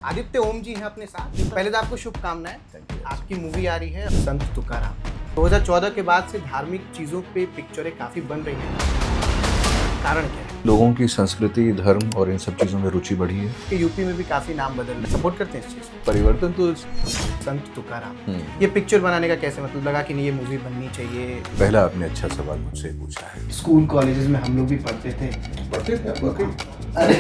आदित्य ओम जी हैं अपने साथ। पहले तो आपको शुभकामनाएं। आपकी मूवी आ रही है संत तुकाराम। 2014 के बाद से धार्मिक चीजों पे पिक्चरें काफी बन रही हैं। कारण क्या है? लोगों की संस्कृति, धर्म और इन सब चीज़ों में रुचि बढ़ी है। कि यूपी में भी काफी नाम बदल रहे हैं। सपोर्ट करते हैं इस चीज को। परिवर्तन तो संत तुकाराम ये पिक्चर बनाने का कैसे मतलब लगा कि नहीं ये मूवी बननी चाहिए? पहला आपने अच्छा सवाल मुझसे पूछा है। स्कूल कॉलेजेस में हम लोग भी पढ़ते थे। अरे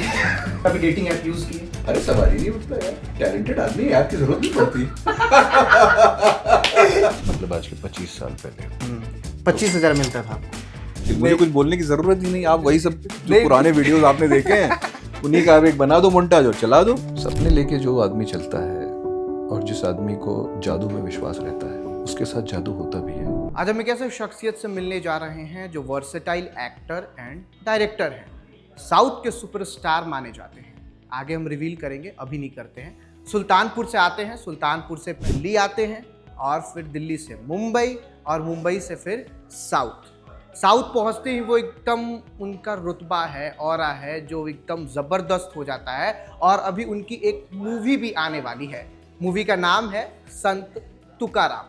कभी डेटिंग ऐप यूज किए? अरे सवाल ही नहीं उठता यार, टैलेंटेड आदमी ऐप की जरूरत नहीं पड़ती। मतलब आज के 25 साल पहले 25,000 मिलता था आपको। मुझे कुछ बोलने की जरूरत ही नहीं, आप वही सब जो पुराने वीडियोस आपने देखे हैं उन्हीं का आप एक बना दो मोन्टाज और चला दो। सपने लेके जो आदमी चलता है और जिस आदमी को जादू में विश्वास रहता है उसके साथ जादू होता भी है। आज हम एक ऐसे शख्सियत से मिलने जा रहे हैं जो वर्सेटाइल एक्टर एंड डायरेक्टर हैं, साउथ के सुपरस्टार माने जाते हैं। आगे हम रिवील करेंगे, अभी नहीं करते हैं। सुल्तानपुर से आते हैं, सुल्तानपुर से दिल्ली आते हैं और फिर दिल्ली से मुंबई और मुंबई से फिर साउथ पहुंचते ही वो एकदम उनका रुतबा है, ऑरा है जो एकदम ज़बरदस्त हो जाता है। और अभी उनकी एक मूवी भी आने वाली है। मूवी का नाम है संत तुकाराम।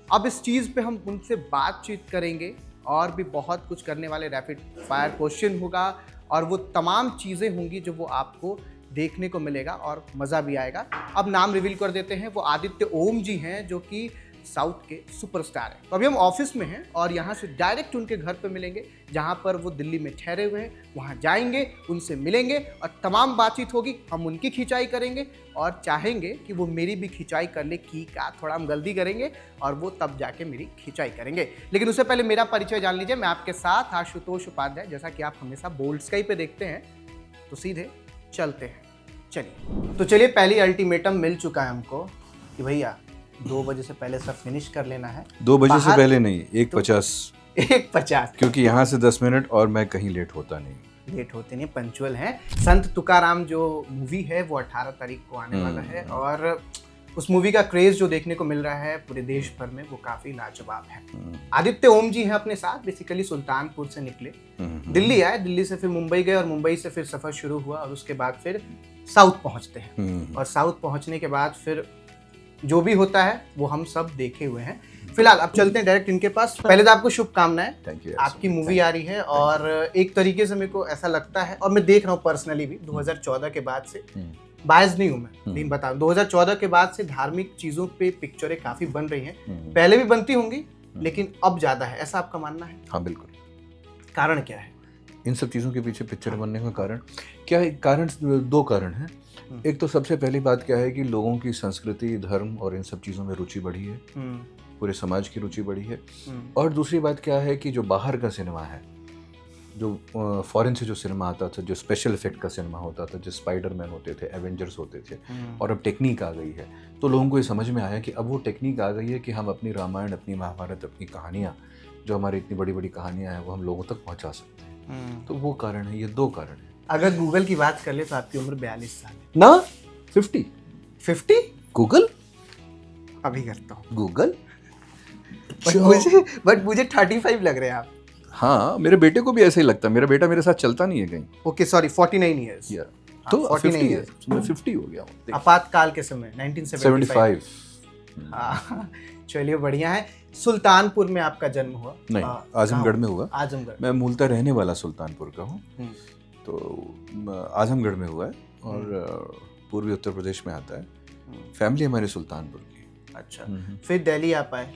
अब इस चीज़ पे हम उनसे बातचीत करेंगे और भी बहुत कुछ करने वाले, रैपिड फायर क्वेश्चन होगा और वो तमाम चीज़ें होंगी जो वो आपको देखने को मिलेगा और मज़ा भी आएगा। अब नाम रिवील कर देते हैं। वो आदित्य ओम जी हैं जो कि साउथ के सुपरस्टार हैं। तो अभी हम ऑफिस में हैं और यहाँ से डायरेक्ट उनके घर पे मिलेंगे जहाँ पर वो दिल्ली में ठहरे हुए हैं। वहाँ जाएंगे, उनसे मिलेंगे और तमाम बातचीत होगी। हम उनकी खिंचाई करेंगे और चाहेंगे कि वो मेरी भी खिंचाई कर ले। की का थोड़ा हम गलती करेंगे और वो तब जाके मेरी खिंचाई करेंगे। लेकिन उससे पहले मेरा परिचय जान लीजिए। मैं आपके साथ आशुतोष उपाध्याय। जैसा कि आप हमेशा बोल्ड स्काई पे देखते हैं तो सीधे चलते हैं। चलिए पहली अल्टीमेटम मिल चुका है हमको कि भैया 2 बजे से पहले सब फिनिश कर लेना है। 2 बजे से पहले नहीं, 1:50 1:50 क्योंकि यहाँ से 10 मिनट और मैं कहीं लेट होता नहीं। लेट होते नहीं, पंचुअल हैं। संत तुकाराम जो मूवी है वो 18 तारीख को आने वाला है और उस मूवी का क्रेज जो देखने को मिल रहा है पूरे देश भर में वो काफी लाजवाब है। आदित्य ओम जी हैं अपने साथ। बेसिकली सुल्तानपुर से निकले, दिल्ली आए, दिल्ली से फिर मुंबई गए और मुंबई से फिर सफर शुरू हुआ और उसके बाद फिर साउथ पहुंचते हैं। और साउथ पहुंचने के बाद फिर जो भी होता है वो हम सब देखे हुए हैं। फिलहाल अब चलते हैं डायरेक्ट इनके पास। पहले तो आपको शुभकामनाएं। Thank you. आपकी मूवी आ रही है और एक तरीके से मेरे को ऐसा लगता है और मैं देख रहा हूँ पर्सनली भी 2014 के बाद से, बायस नहीं हूँ मैं, लेकिन बता 2014 के बाद से धार्मिक चीजों पे पिक्चरें काफी बन रही हैं। पहले भी बनती होंगी लेकिन अब ज्यादा है, ऐसा आपका मानना है? हाँ बिल्कुल। कारण क्या है इन सब चीज़ों के पीछे पिक्चर बनने का कारण क्या है? कारण 2 कारण हैं। एक तो सबसे पहली बात क्या है कि लोगों की संस्कृति, धर्म और इन सब चीज़ों में रुचि बढ़ी है। पूरे समाज की रुचि बढ़ी है। और दूसरी बात क्या है कि जो बाहर का सिनेमा है, जो फॉरेन से जो सिनेमा आता था, जो स्पेशल इफेक्ट का सिनेमा होता था, जो स्पाइडरमैन होते थे, एवेंजर्स होते थे, और अब टेक्निक आ गई है, तो लोगों को ये समझ में आया कि अब वो टेक्निक आ गई है कि हम अपनी रामायण, अपनी महाभारत, अपनी कहानियाँ, जो हमारी इतनी बड़ी बड़ी कहानियाँ हैं, वो हम लोगों तक पहुँचा सकते हैं। तो वो कारण है, ये 2 कारण है। अगर गूगल की बात कर ले तो आपकी उम्र 42 साल है ना? 50 गूगल अभी करता हूँ गूगल बट मुझे 35 लग रहे हैं आप। हाँ, मेरे बेटे को भी ऐसा ही लगता है। मेरा बेटा मेरे साथ चलता नहीं है कहीं। Okay sorry, 49 years. तो 49 इयर्स मैं 50 हो गया हूँ। आपातकाल के समय 1975। हाँ, चलिए बढ़िया है। सुल्तानपुर में आपका जन्म हुआ? नहीं, आजमगढ़ में हुआ। आजमगढ़। मैं मूलतः रहने वाला सुल्तानपुर का हूँ, तो आजमगढ़ में हुआ है और पूर्वी उत्तर प्रदेश में आता है। फैमिली हमारी सुल्तानपुर की। अच्छा, फिर दिल्ली आप आए?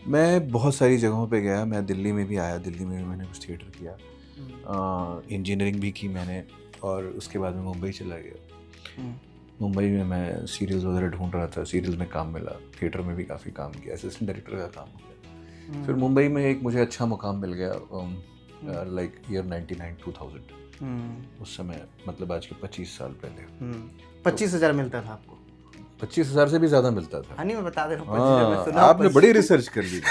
मैं बहुत सारी जगहों पे गया। मैं दिल्ली में भी आया, दिल्ली में भी मैंने कुछ थिएटर किया, इंजीनियरिंग भी की मैंने, और उसके बाद मैं मुंबई चला गया। मुंबई में मैं सीरियल्स वगैरह ढूंढ रहा था, सीरियल्स में काम मिला, थिएटर में भी काफ़ी काम किया, असिस्टेंट डायरेक्टर का काम हो गया। फिर मुंबई में एक मुझे अच्छा मुकाम मिल गया, लाइक ईयर 99-2000। उस समय मतलब आज के 25 साल पहले 25,000 मिलता था आपको? 25,000 से भी ज़्यादा मिलता था। हाँ, नहीं मैं बता दे रहा हूँ। आपने बड़ी रिसर्च कर ली।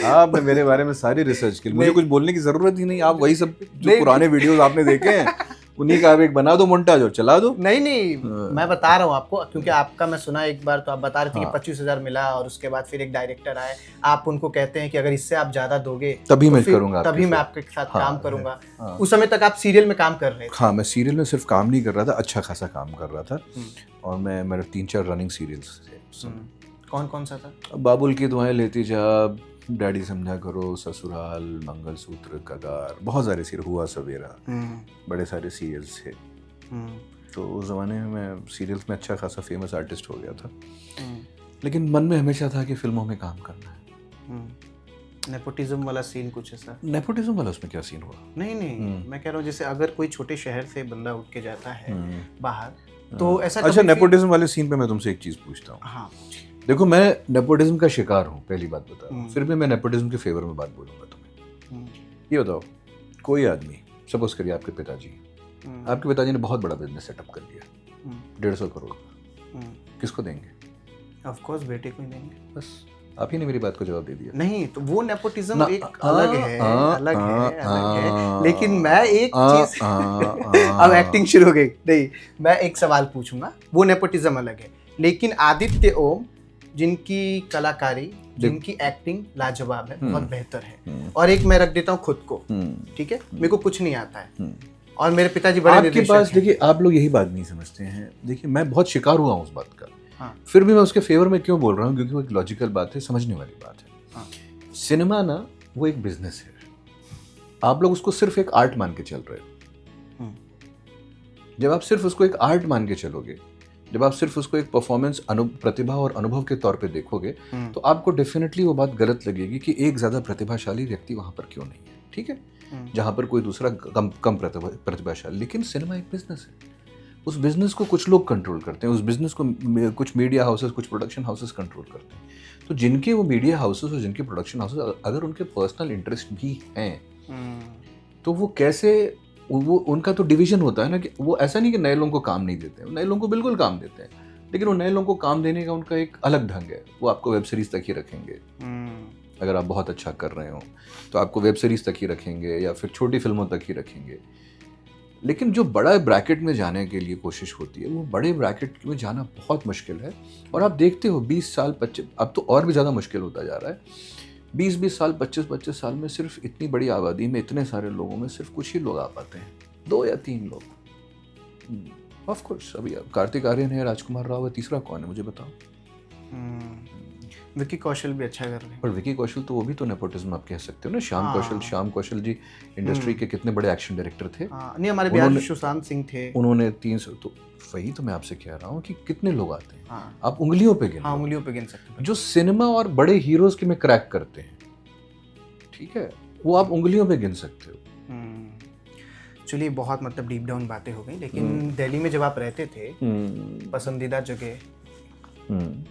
आपने मेरे बारे में सारी रिसर्च की। मुझे कुछ बोलने की जरूरत ही नहीं, आप वही सब जो पुराने वीडियोस आपने देखे हैं उन्हीं का आप एक बना दो मोन्टाज और चला दो। नहीं मैं बता रहा हूँ आपको, क्योंकि आपका मैं सुना एक बार, तो आप बता रहे थे कि 25,000 मिला और उसके बाद फिर एक डायरेक्टर आए, आप उनको कहते हैं कि अगर इससे आप ज्यादा दोगे तभी तो मैं करूंगा, तभी मैं आपके साथ काम करूंगा। उस समय तक आप सीरियल में काम कर रहे थे? हाँ, मैं सीरियल में सिर्फ काम नहीं कर रहा था, अच्छा खासा काम कर रहा था। और मेरे 3-4 रनिंग सीरियल्स थे। कौन कौन सा था? बाबुल की दुआएं लेती जा, डैडी समझा करो, ससुराल, मंगलसूत्र, कगार, बहुत सारे सीरियल, हुआ सवेरा, बड़े सारे सीरियल्स थे। तो उस ज़माने में मैं सीरियल्स में अच्छा खासा फेमस आर्टिस्ट हो गया था। लेकिन मन में हमेशा था कि फिल्मों में काम करना है। नेपोटिज्म वाला सीन कुछ ऐसा? नेपोटिज्म वाला उसमें क्या सीन हुआ? नहीं, मैं कह रहा हूँ जैसे अगर कोई छोटे शहर से बंदा उठ के जाता है बाहर, तो ऐसा अच्छा, नेपोटिज्म वाले सीन पे मैं तुमसे एक चीज़ पूछता हूँ। हाँ, देखो, मैं नेपोटिज्म का शिकार हूँ, पहली बात बता रहा हूँ। फिर भी मैं नेपोटिज्म के फेवर में बात बोलूँगा तुम्हें। ये बताओ, कोई आदमी, सपोज करिए आपके पिताजी ने बहुत बड़ा बिजनेस सेटअप कर लिया, 150 करोड़, किसको देंगे? ऑफ कोर्स बेटे को ही देंगे। बस आप ही ने मेरी बात को जवाब दे दिया। नहीं, तो वो नेपोटिज्म एक अलग है। लेकिन मैं एक चीज अब एक्टिंग शुरू हो गई। नहीं, मैं एक सवाल पूछूंगा। वो नेपोटिज्म अलग है, लेकिन आदित्य ओम जिनकी कलाकारी, जिनकी एक्टिंग लाजवाब है, बहुत बेहतर है, और एक मैं रख देता हूँ खुद को, ठीक है, मेरे को कुछ नहीं आता है, और मेरे पिताजी बड़े आपके पास, देखिए आप लोग यही बात नहीं समझते हैं। देखिए, मैं बहुत शिकार हुआ हूँ उस बात का। हाँ। फिर भी मैं उसके फेवर में क्यों बोल रहा हूँ? क्योंकि वो एक लॉजिकल बात है, समझने वाली बात है। हाँ। सिनेमा ना, वो एक बिजनेस है। आप लोग उसको सिर्फ एक आर्ट मान के चल रहे हो। जब आप सिर्फ उसको एक आर्ट मान के चलोगे, जब आप सिर्फ उसको एक परफॉर्मेंस, प्रतिभा और अनुभव के तौर पे देखोगे, तो आपको डेफिनेटली वो बात गलत लगेगी कि एक ज्यादा प्रतिभाशाली व्यक्ति वहां पर क्यों नहीं है, ठीक है, जहां पर कोई दूसरा कम प्रतिभाशाली। लेकिन सिनेमा एक बिजनेस है। उस बिजनेस को कुछ लोग कंट्रोल करते हैं, उस बिजनेस को कुछ मीडिया हाउसेस, कुछ प्रोडक्शन हाउसेस कंट्रोल करते हैं। तो जिनके वो मीडिया हाउसेस और जिनके प्रोडक्शन हाउसेस अगर उनके पर्सनल इंटरेस्ट भी हैं, तो वो कैसे, वो उनका तो डिवीजन होता है ना, कि वो ऐसा नहीं कि नए लोगों को काम नहीं देते हैं, नए लोगों को बिल्कुल काम देते हैं, लेकिन वो नए लोगों को काम देने का उनका एक अलग ढंग है। वो आपको वेब सीरीज तक ही रखेंगे, अगर आप बहुत अच्छा कर रहे हो तो आपको वेब सीरीज तक ही रखेंगे, या फिर छोटी फिल्मों तक ही रखेंगे। लेकिन जो बड़ा ब्रैकेट में जाने के लिए कोशिश होती है, वो बड़े ब्रैकेट में जाना बहुत मुश्किल है। और आप देखते हो 20 साल 25, अब तो और भी ज़्यादा मुश्किल होता जा रहा है, 20-20 साल, 25-25 साल में सिर्फ इतनी बड़ी आबादी में, इतने सारे लोगों में सिर्फ कुछ ही लोग आ पाते हैं, 2 या 3 लोग। ऑफ कोर्स अभी कार्तिक आर्यन है, राजकुमार राव है, तीसरा कौन है मुझे बताओ? विकी कौशल भी अच्छा कर रहे हैं। पर विकी कौशल तो वो भी तो नेपोटिज्म आप कह सकते हो ना। श्याम कौशल जी इंडस्ट्री के कितने बड़े एक्शन डायरेक्टर थे। नहीं, हमारे बिहार में सुशांत सिंह थे, उन्होंने 300, तो वही तो मैं आपसे कह रहा हूँ कि कितने लोग आते हैं। आप उंगलियों पे गिन, उंगलियों पे गिन सकते हैं जो सिनेमा और बड़े हीरोज के में क्रैक करते हैं, ठीक है, वो आप उंगलियों पे गिन सकते हो। चलिए, बहुत मतलब डीप डाउन बातें हो गई, लेकिन दिल्ली में जब आप रहते थे, पसंदीदा जगह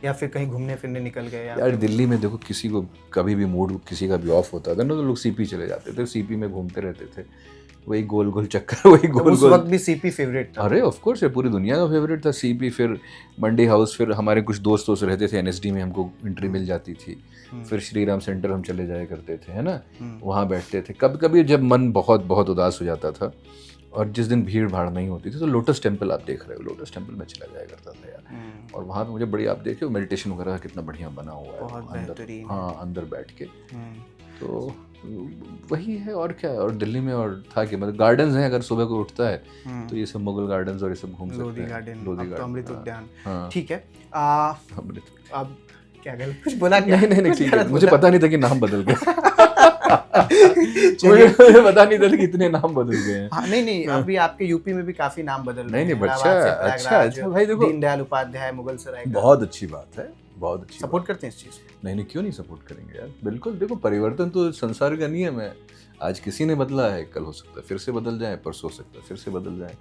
या फिर कहीं घूमने फिरने निकल गए? यार दिल्ली में देखो, किसी को कभी भी मूड किसी का भी ऑफ होता था ना, तो लोग सीपी चले जाते थे, सीपी में घूमते रहते थे, वही गोल गोल चक्कर, वही गोल गोल। उस वक्त भी सीपी फेवरेट था? अरे ऑफ कोर्स, पूरी दुनिया का फेवरेट था सीपी। फिर मंडी हाउस, फिर हमारे कुछ दोस्त रहते थे एनएसडी में, हमको एंट्री मिल जाती थी। फिर श्रीराम सेंटर हम चले जाया करते थे, है ना, वहाँ बैठते थे। कभी कभी जब मन बहुत बहुत उदास हो जाता था और जिस दिन भीड़ भाड़ नहीं होती थी, तो लोटस टेम्पल आप देख रहे हो, लोटस टेम्पल में चला जाया करता था यार। और वहाँ पे मुझे बड़ी, आप देखे हो मेडिटेशन वगैरह कितना बढ़िया बना हुआ है, बहुत बेहतरीन। हाँ, अंदर बैठ के। तो वही है, और क्या है। और दिल्ली में और था कि मतलब गार्डन्स हैं, अगर सुबह को उठता है तो ये सब मुगल गार्डन्स और ये सब घूम सकते हैं। लोधी गार्डन, अमृत उद्यान, हाँ ठीक है। अमृत, अब क्या गलत कुछ बोला? नहीं ठीक है, मुझे पता नहीं था कि नाम बदल गए। मुझे पता नहीं था कि इतने नाम बदल गए हैं। हाँ, नहीं, अभी आपके यूपी में भी काफी नाम बदल रहे हैं। नहीं, अच्छा भाई, देखो, दीनदयाल उपाध्याय, मुगल सराय, बहुत अच्छी बात है, बहुत अच्छी। सपोर्ट करते हैं इस चीज? नहीं, क्यों नहीं सपोर्ट करेंगे यार, बिल्कुल। देखो, परिवर्तन तो संसार का नियम है। आज किसी ने बदला है, कल हो सकता है फिर से बदल जाए, परसों हो सकता है फिर से बदल जाए।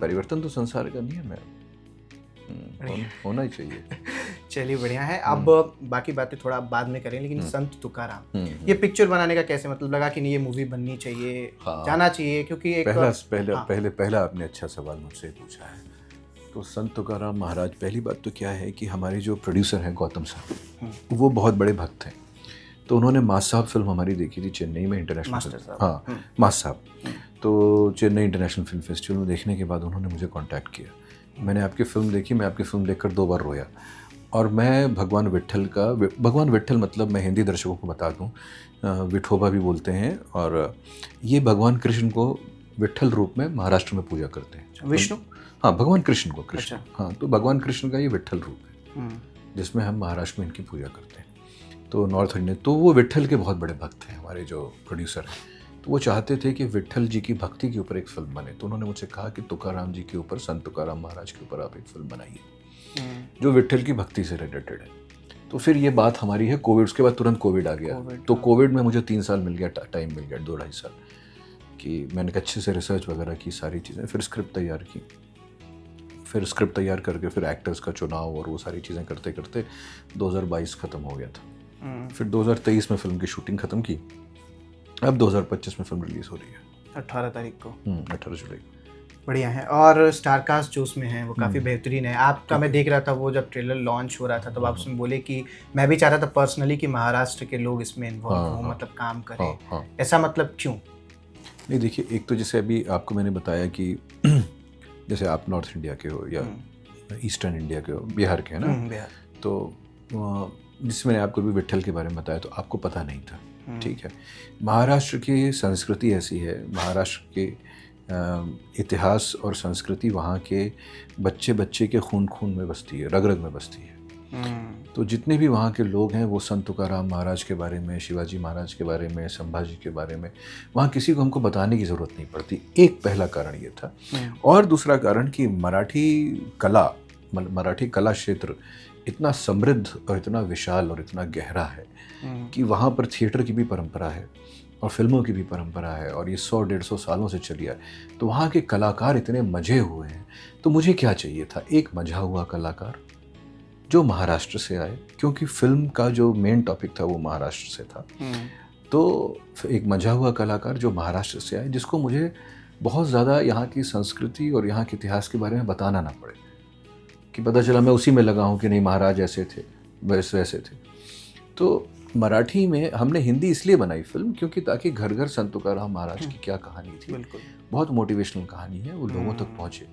परिवर्तन तो संसार का नियम है, होना ही चाहिए। चलिए, बढ़िया है। अब बाकी बातें थोड़ा बाद में करें, लेकिन संत तुकाराम, ये पिक्चर बनाने का कैसे मतलब लगा कि नहीं ये मूवी बननी चाहिए, जाना चाहिए? क्योंकि एक पहला आपने अच्छा सवाल मुझसे पूछा है। तो संत तुकाराम महाराज, पहली बात तो क्या है कि हमारे जो प्रोड्यूसर हैं गौतम साहब, वो बहुत बड़े भक्त हैं। तो उन्होंने मास साहब फिल्म हमारी देखी थी चेन्नई में, इंटरनेशनल, हाँ, मास साहब। तो चेन्नई इंटरनेशनल फिल्म फेस्टिवल में देखने के बाद उन्होंने मुझे कांटेक्ट किया। मैंने आपकी फ़िल्म देखी, मैं आपकी फ़िल्म देखकर 2 बार रोया। और मैं भगवान विट्ठल मतलब मैं हिंदी दर्शकों को बता दूं, विठोबा भी बोलते हैं, और ये भगवान कृष्ण को विट्ठल रूप में महाराष्ट्र में पूजा करते हैं। विष्णु? हाँ, भगवान कृष्ण को, कृष्ण। अच्छा। हाँ, तो भगवान कृष्ण का ये विट्ठल रूप है, हम्म, जिसमें हम महाराष्ट्र में इनकी पूजा करते हैं। तो नॉर्थ इंडियन, तो वो विट्ठल के बहुत बड़े भक्त हैं हमारे जो प्रोड्यूसर हैं। तो वो चाहते थे कि विट्ठल जी की भक्ति के ऊपर एक फिल्म बने, तो उन्होंने मुझसे कहा कि तुकाराम जी के ऊपर, संत तुकाराम महाराज के ऊपर आप एक फिल्म बनाइए जो विट्ठल की भक्ति से रिलेटेड है। तो फिर ये बात हमारी है कोविड, उसके बाद तुरंत कोविड आ गया। तो कोविड में मुझे 3 साल मिल गया, टाइम मिल गया, 2-2.5 साल, कि मैंने अच्छे से रिसर्च वगैरह की, सारी चीज़ें, फिर स्क्रिप्ट तैयार की, फिर स्क्रिप्ट तैयार करके फिर एक्टर्स का चुनाव और वो सारी चीज़ें करते करते 2022 ख़त्म हो गया था। फिर 2023 में फिल्म की शूटिंग ख़त्म की। अब 2025 में फिल्म रिलीज़ हो रही है 18 तारीख को। 18 जुलाई को। बढ़िया है। और स्टारकास्ट जो उसमें है वो काफ़ी बेहतरीन है आपका। मैं देख रहा था वो जब ट्रेलर लॉन्च हो रहा था, तब आप उसमें बोले कि मैं भी चाहता था पर्सनली कि महाराष्ट्र के लोग इसमें इन्वॉल्व हों, मतलब काम करें। ऐसा मतलब क्यों? नहीं, देखिए, एक तो जैसे अभी आपको मैंने बताया कि जैसे आप नॉर्थ इंडिया के हो या ईस्टर्न इंडिया के हो, बिहार के, है ना, बिहार। तो जिसमें मैंने आपको भी विट्ठल के बारे में बताया, तो आपको पता नहीं था, ठीक है। महाराष्ट्र की संस्कृति ऐसी है, महाराष्ट्र के इतिहास और संस्कृति वहाँ के बच्चे बच्चे के खून खून में बसती है, रग रग में बसती है। तो जितने भी वहाँ के लोग हैं वो संत तुकाराम महाराज के बारे में, शिवाजी महाराज के बारे में, संभाजी के बारे में, वहाँ किसी को हमको बताने की ज़रूरत नहीं पड़ती। एक पहला कारण ये था। और दूसरा कारण कि मराठी कला क्षेत्र इतना समृद्ध और इतना विशाल और इतना गहरा है कि वहाँ पर थिएटर की भी परंपरा है और फिल्मों की भी परंपरा है, और ये 100-150 सालों से चली है। तो वहाँ के कलाकार इतने मजे हुए हैं। तो मुझे क्या चाहिए था? एक मजा हुआ कलाकार जो महाराष्ट्र से आए, क्योंकि फिल्म का जो मेन टॉपिक था वो महाराष्ट्र से था। तो एक मजा हुआ कलाकार जो महाराष्ट्र से आए, जिसको मुझे बहुत ज़्यादा यहाँ की संस्कृति और यहाँ के इतिहास के बारे में बताना ना पड़े, कि पता चला मैं उसी में लगा हूँ कि नहीं महाराज ऐसे थे, वैसे थे। तो मराठी में हमने हिंदी इसलिए बनाई फिल्म क्योंकि ताकि घर घर संत तुकाराम महाराज की क्या कहानी थी, बहुत मोटिवेशनल कहानी है, वो लोगों तक पहुँचे,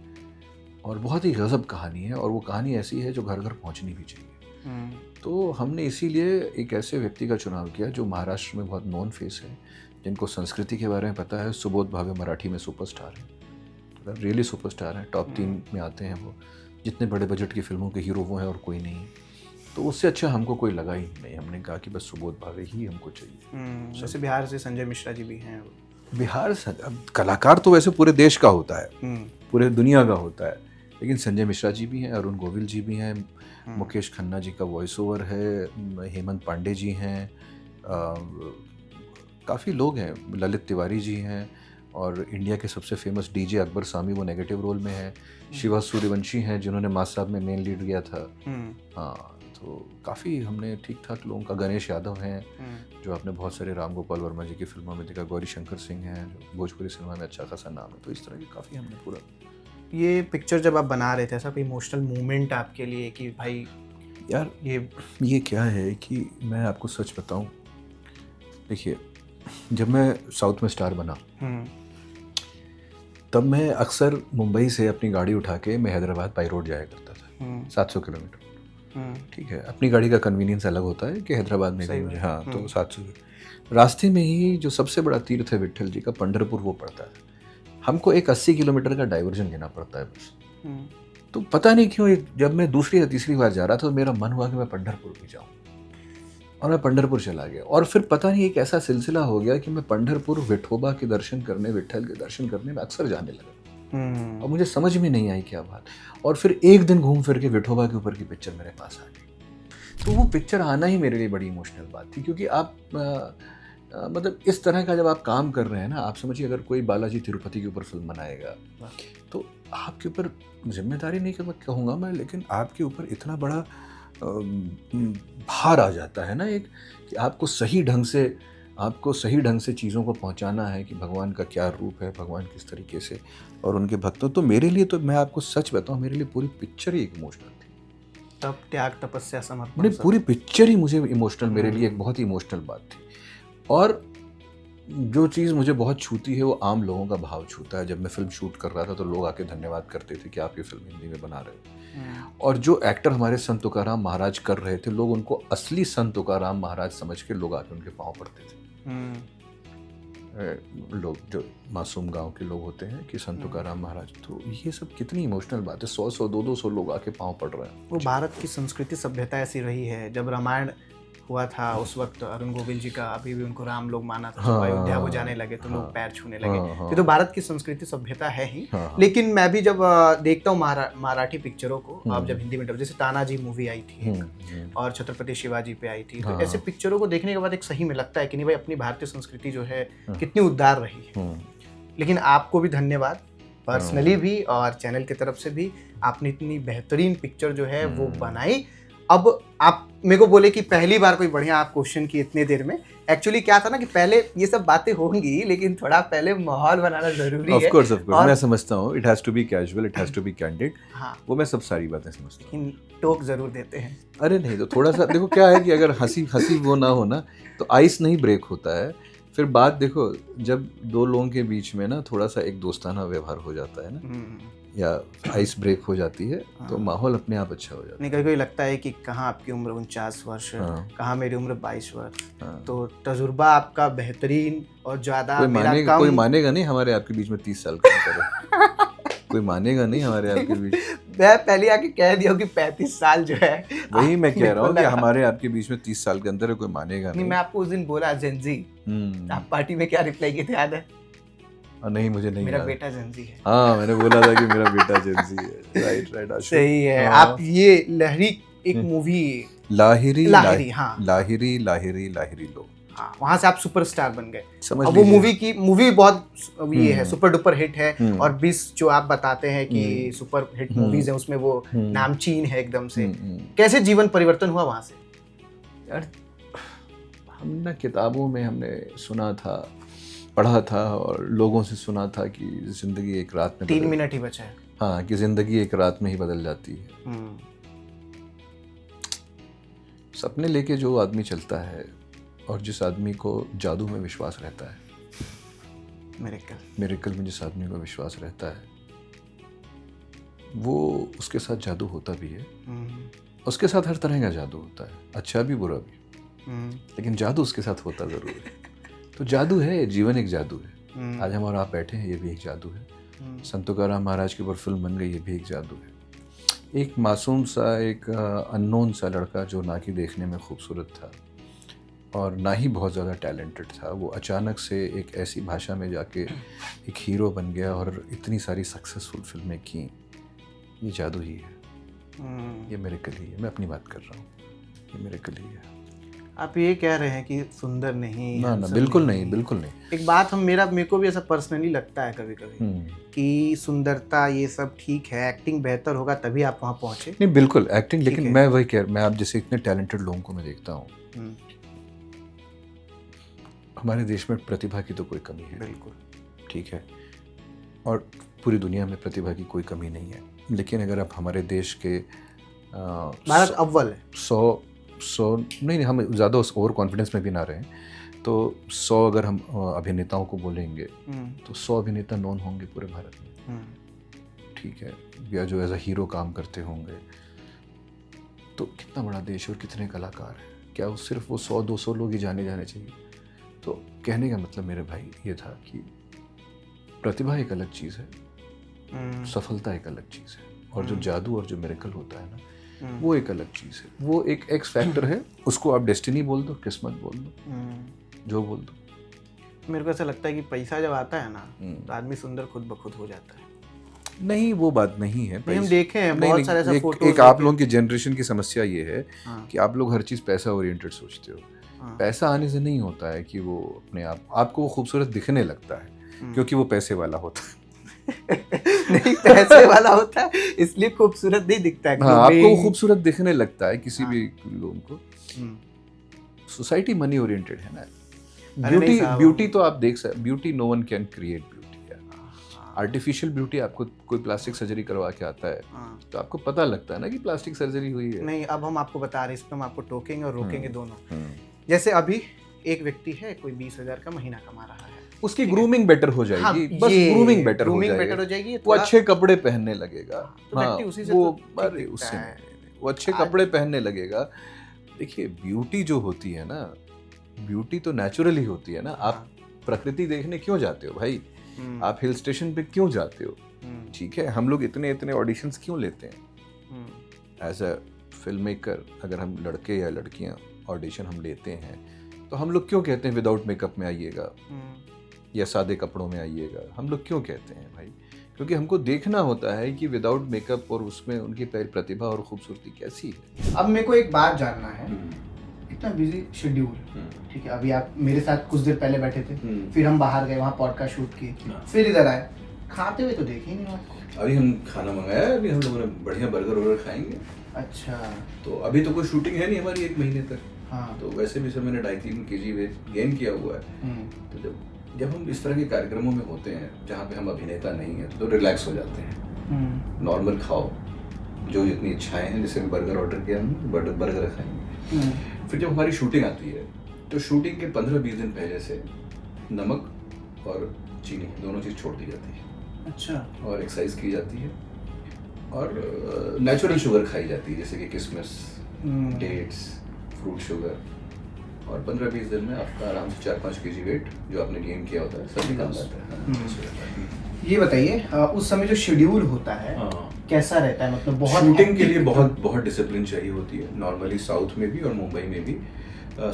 और बहुत ही गजब कहानी है, और वो कहानी ऐसी है जो घर घर पहुंचनी भी चाहिए। तो हमने इसीलिए एक ऐसे व्यक्ति का चुनाव किया जो महाराष्ट्र में बहुत नॉन फेस है, जिनको संस्कृति के बारे में पता है। सुबोध भावे मराठी में सुपरस्टार हैं, रियली सुपरस्टार हैं, टॉप 3 में आते हैं वो। जितने बड़े बजट की फिल्मों के हीरो वो हैं और कोई नहीं है। तो उससे अच्छा हमको कोई लगा ही नहीं। हमने कहा कि बस सुबोध भावे ही हमको चाहिए। जैसे बिहार से संजय मिश्रा जी भी हैं। बिहार से कलाकार तो वैसे पूरे देश का होता है, पूरे दुनिया का होता है, लेकिन संजय मिश्रा जी भी हैं, अरुण गोविल जी भी हैं, मुकेश खन्ना जी का वॉइस ओवर है, हेमंत पांडे जी हैं, काफ़ी लोग हैं, ललित तिवारी जी हैं, और इंडिया के सबसे फेमस डीजे अकबर सामी वो नेगेटिव रोल में है, शिवा सूर्यवंशी हैं जिन्होंने मास साहब में मेन लीड लिया था। हाँ, तो काफ़ी हमने ठीक ठाक लोगों का, गणेश यादव हैं जो आपने बहुत सारे राम गोपाल वर्मा जी की फिल्मों में देखा, गौरी शंकर सिंह हैं जो भोजपुरी सिनेमा में अच्छा खासा नाम है। तो इस तरह की काफ़ी हमने पूरा। ये पिक्चर जब आप बना रहे थे, ऐसा कोई इमोशनल मोमेंट आपके लिए कि भाई यार ये क्या है कि मैं आपको सच बताऊं, देखिए, जब मैं साउथ में स्टार बना तब मैं अक्सर मुंबई से अपनी गाड़ी उठा के मैं हैदराबाद बाई रोड जाया करता था, 700 किलोमीटर। ठीक है, अपनी गाड़ी का कन्वीनियंस अलग होता है कि हैदराबाद में भी मुझे, हाँ, तो 700। रास्ते में ही जो सबसे बड़ा तीर्थ है विट्ठल जी का, पंढरपुर, वो पड़ता है। हमको एक 80 किलोमीटर का डाइवर्जन लेना पड़ता है बस। तो पता नहीं क्यों जब मैं दूसरी या तीसरी बार जा रहा था तो मेरा मन हुआ कि मैं पंढरपुर भी जाऊँ, और मैं पंढरपुर चला गया। और फिर पता नहीं एक ऐसा सिलसिला हो गया कि मैं पंढरपुर विठोबा के दर्शन करने, विट्ठल के दर्शन करने में अक्सर जाने लगा, और मुझे समझ में नहीं आई क्या बात। और फिर एक दिन घूम फिर के विठोबा के ऊपर की पिक्चर मेरे पास आ गई। तो वो पिक्चर आना ही मेरे लिए बड़ी इमोशनल बात थी, क्योंकि आप मतलब इस तरह का जब आप काम कर रहे हैं ना, आप समझिए अगर कोई बालाजी तिरुपति के ऊपर फिल्म बनाएगा तो आपके ऊपर जिम्मेदारी नहीं कहूँगा मैं, लेकिन आपके ऊपर इतना बड़ा भार आ जाता है ना, एक कि आपको सही ढंग से चीज़ों को पहुंचाना है कि भगवान का क्या रूप है, भगवान किस तरीके से, और उनके भक्तों। तो मेरे लिए, तो मैं आपको सच बताऊं, मेरे लिए पूरी पिक्चर ही एक इमोशनल थी। तब त्याग, तपस्या, समर्पण, पूरी पिक्चर ही मुझे इमोशनल, मेरे लिए एक बहुत ही इमोशनल बात थी। और जो चीज़ मुझे बहुत छूती है वो आम लोगों का भाव छूता है। जब मैं फिल्म शूट कर रहा था तो लोग आके धन्यवाद करते थे कि आप ये फिल्म हिंदी में बना रहे हो। और जो एक्टर हमारे संत तुकाराम महाराज कर रहे थे, लोग उनको असली संत तुकाराम महाराज समझ के लोग आके उनके पाँव पड़ते थे। लोग जो मासूम गांव के लोग होते हैं कि संत तुकाराम महाराज, तो ये सब कितनी इमोशनल बात है। 100 200 लोग आके पाँव पड़ रहे हैं। वो भारत की संस्कृति सभ्यता ऐसी रही है। जब रामायण हुआ था उस वक्त अरुण गोविल जी का अभी भी उनको राम लोग माना था। जब अयोध्या वो जाने लगे तो लोग पैर छूने लगे। ये तो भारत की संस्कृति सभ्यता है ही। लेकिन मैं भी जब देखता हूँ मराठी पिक्चरों को, अब जब हिंदी में जैसे तानाजी मूवी आई थी और छत्रपति शिवाजी पे आई थी, तो ऐसे पिक्चरों को देखने के बाद एक सही में लगता है कि नहीं भाई, अपनी भारतीय संस्कृति जो है कितनी उदार रही है। लेकिन आपको भी धन्यवाद पर्सनली भी और चैनल की तरफ से भी, आपने इतनी बेहतरीन पिक्चर जो है वो बनाई। अब आप मेरे को बोले कि पहली बार कोई बढ़िया आप क्वेश्चन की इतने देर में। एक्चुअली क्या था ना कि पहले ये सब बातें होंगी लेकिन थोड़ा पहले माहौल बनाना जरूरी है। ऑफ कोर्स मैं समझता हूँ, it has to be casual, it has to be candid. हाँ, वो मैं सब सारी बातें समझता हूँ। लेकिन टोक जरूर देते हैं। अरे नहीं, तो थोड़ा सा देखो क्या है कि अगर हंसी वो ना हो ना तो आइस नहीं ब्रेक होता है। फिर बात देखो, जब दो लोगों के बीच में ना थोड़ा सा एक दोस्ताना व्यवहार हो जाता है ना, या आइस ब्रेक हो जाती है, तो माहौल अपने आप अच्छा हो जाता है। नहीं, कभी लगता है कि कहाँ आपकी उम्र 49 वर्ष, कहाँ मेरी उम्र 22 वर्ष, तो तजुर्बा आपका बेहतरीन और ज्यादा मेरा कम। कोई मानेगा नहीं हमारे आपके बीच में 30 साल का अंतर है। कोई मानेगा नहीं हमारे आपके बीच। मैं पहले आके कह दिया कि 35 साल जो है। वही मैं कह रहा हूँ कि हमारे आपके बीच में 30 साल के अंतर है, कोई मानेगा नहीं। मैं आपको उस दिन बोला जेनजी, आप पार्टी में क्या रिप्लाई किए थे याद है? नहीं, मुझे नहीं मेरा याद। बेटा जेनजी है। हाँ, मैंने बोला था कि मेरा बेटा जेनजी है। राइट सही है। आप ये लहरी एक मूवी लाहिरी हाँ, लाहिरी लो, हाँ, वहाँ से आप सुपरस्टार बन गए। समझ अब वो मूवी बहुत ये है, सुपर डुपर हिट है। और 20 जो आप बताते हैं कि सुपर हिट मूवीज है, उसमें वो नामचीन है एकदम से। कैसे जीवन परिवर्तन हुआ वहाँ से? यार, हम ना किताबों में हमने सुना था, पढ़ा था और लोगों से सुना था कि जिंदगी एक रात में 3 मिनट ही बचा है। हाँ, कि जिंदगी एक रात में ही बदल जाती है। सपने लेके जो आदमी चलता है और जिस आदमी को जादू में विश्वास रहता है, मिरेकल में जिस आदमी को विश्वास रहता है, वो उसके साथ जादू होता भी है। उसके साथ हर तरह का जादू होता है, अच्छा भी बुरा भी, लेकिन जादू उसके साथ होता जरूर है। तो जादू है, जीवन एक जादू है। आज हम और आप बैठे हैं, ये भी एक जादू है। संत तुकाराम महाराज के ऊपर फिल्म बन गई, ये भी एक जादू है। एक मासूम सा, एक अननोन सा लड़का जो ना कि देखने में खूबसूरत था और ना ही बहुत ज़्यादा टैलेंटेड था, वो अचानक से एक ऐसी भाषा में जाके एक हीरो बन गया और इतनी सारी सक्सेसफुल फिल्में की। ये जादू ही है, ये मिरेकल ही है। मैं अपनी बात कर रहा हूँ, ये मिरेकल ही है। आप ये कह रहे हैं कि सुंदर नहीं? ना, बिल्कुल नहीं, बिल्कुल नहीं। एक बात मेरे को भी ऐसा पर्सनली लगता है कभी कभी कि सुंदरता ये सब ठीक है, एक्टिंग बेहतर होगा तभी आप वहाँ पहुँचे। नहीं, बिल्कुल एक्टिंग, लेकिन मैं वही कह, मैं आप जैसे इतने टैलेंटेड लोगों को मैं देखता हूँ, हमारे देश में प्रतिभा की तो कोई कमी है, बिल्कुल ठीक है, और पूरी दुनिया में प्रतिभा की कोई कमी नहीं है। लेकिन अगर आप हमारे देश के भारत अव्वल है, 100 नहीं, हम ज़्यादा ओवर कॉन्फिडेंस में भी ना रहें, तो 100 अगर हम अभिनेताओं को बोलेंगे तो 100 अभिनेता नॉन होंगे पूरे भारत में, ठीक है, या जो एज अ हीरो काम करते होंगे। तो कितना बड़ा देश और कितने कलाकार हैं, क्या वो सिर्फ वो 100-200 लोग ही जाने चाहिए? तो कहने का मतलब मेरे भाई ये था कि प्रतिभा एक अलग चीज़ है, सफलता एक अलग चीज़ है, और जो जादू और जो मिरेकल होता है ना, वो एक अलग चीज़ है। वो एक एक्स फैक्टर है, उसको आप डेस्टिनी बोल दो, किस्मत बोल दो, जो बोल दो। मेरे को ऐसा लगता है कि पैसा जब आता है ना तो आदमी सुंदर खुद ब खुद हो जाता है। नहीं, वो बात नहीं है। हम देखे हैं बहुत सारे ऐसे फोटोज। एक आप लोगों की जनरेशन की समस्या ये है कि आप लोग हर चीज़ पैसा ओरिएंटेड सोचते हो। पैसा आने से नहीं होता है कि वो अपने आपको वो खूबसूरत दिखने लगता है, क्योंकि वो पैसे वाला होता है। नहीं, पैसे वाला होता है इसलिए खूबसूरत नहीं दिखता है। हाँ, आपको खूबसूरत दिखने लगता है किसी भी लोगों को। सोसाइटी मनी ओरिएंटेड है ना। ब्यूटी तो आप देख सकते, beauty no one can create beauty. Artificial beauty आपको कोई प्लास्टिक सर्जरी करवा के आता है तो आपको पता लगता है ना कि प्लास्टिक सर्जरी हुई है। नहीं, अब हम आपको बता रहे हैं, इस पर हम आपको टोकेंगे और रोकेंगे दोनों। जैसे अभी एक व्यक्ति है, कोई 20,000 का महीना कमा रहा है, उसकी ग्रूमिंग बेटर हो जाएगी। हाँ, बस ग्रूमिंग बेटर हो जाएगी, वो अच्छे कपड़े पहनने लगेगा। वो अच्छे कपड़े पहनने लगेगा। देखिए, ब्यूटी जो होती है ना, ब्यूटी तो नेचुरली होती है ना। प्रकृति देखने क्यों जाते हो भाई? आप हिल स्टेशन पे क्यों जाते हो? ठीक है, हम लोग इतने इतने ऑडिशंस क्यों लेते हैं? एज अ फिल्म मेकर अगर हम लड़के या लड़कियां ऑडिशन हम लेते हैं तो हम लोग क्यों कहते हैं विदाउट मेकअप में आइएगा या सादे कपड़ों में आइएगा? हम लोग क्यों कहते हैं भाई? क्योंकि हमको देखना होता है कि विदाउट मेकअप और उसमें उनकी प्रतिभा और खूबसूरती कैसी है। अब मेरे को एक बात जानना है, इतना बिजी शेड्यूल, ठीक है, अभी आप मेरे साथ कुछ देर पहले बैठे थे, फिर हम बाहर गए, वहाँ पॉडकास्ट शूट किए, फिर इधर आए, खाते हुए तो देखे ही नहीं आपको। अभी हम खाना मंगाया है, अभी हम लोगों ने बढ़िया बर्गर वर्गर खाएंगे। अच्छा, तो अभी तो कोई शूटिंग है नहीं हमारी 1 महीने तक। हाँ, तो वैसे भी सर मैंने 2.5-3 kg वेट गेन किया हुआ है। तो जब हम इस तरह के कार्यक्रमों में होते हैं जहाँ पे हम अभिनेता नहीं है तो रिलैक्स हो जाते हैं, नॉर्मल खाओ, जो जितनी इच्छाएं हैं, जैसे बर्गर ऑर्डर किया हमने, बर्गर खाएंगे। फिर जब हमारी शूटिंग आती है तो शूटिंग के 15-20 दिन पहले से नमक और चीनी दोनों चीज़ छोड़ दी जाती है। अच्छा, और एक्सरसाइज की जाती है और नेचुरल शुगर खाई जाती है, जैसे कि किशमिश, डेट्स, फ्रूट शुगर, और 15-20 दिन में आपका आराम से 4-5 kg वेट जो आपने गेन किया होता है सब निकल जाता है। ये बताइए उस समय जो शेड्यूल होता है कैसा रहता है? मतलब बहुत शूटिंग के लिए बहुत डिसिप्लिन चाहिए होती है, नॉर्मली साउथ में भी और मुंबई में भी।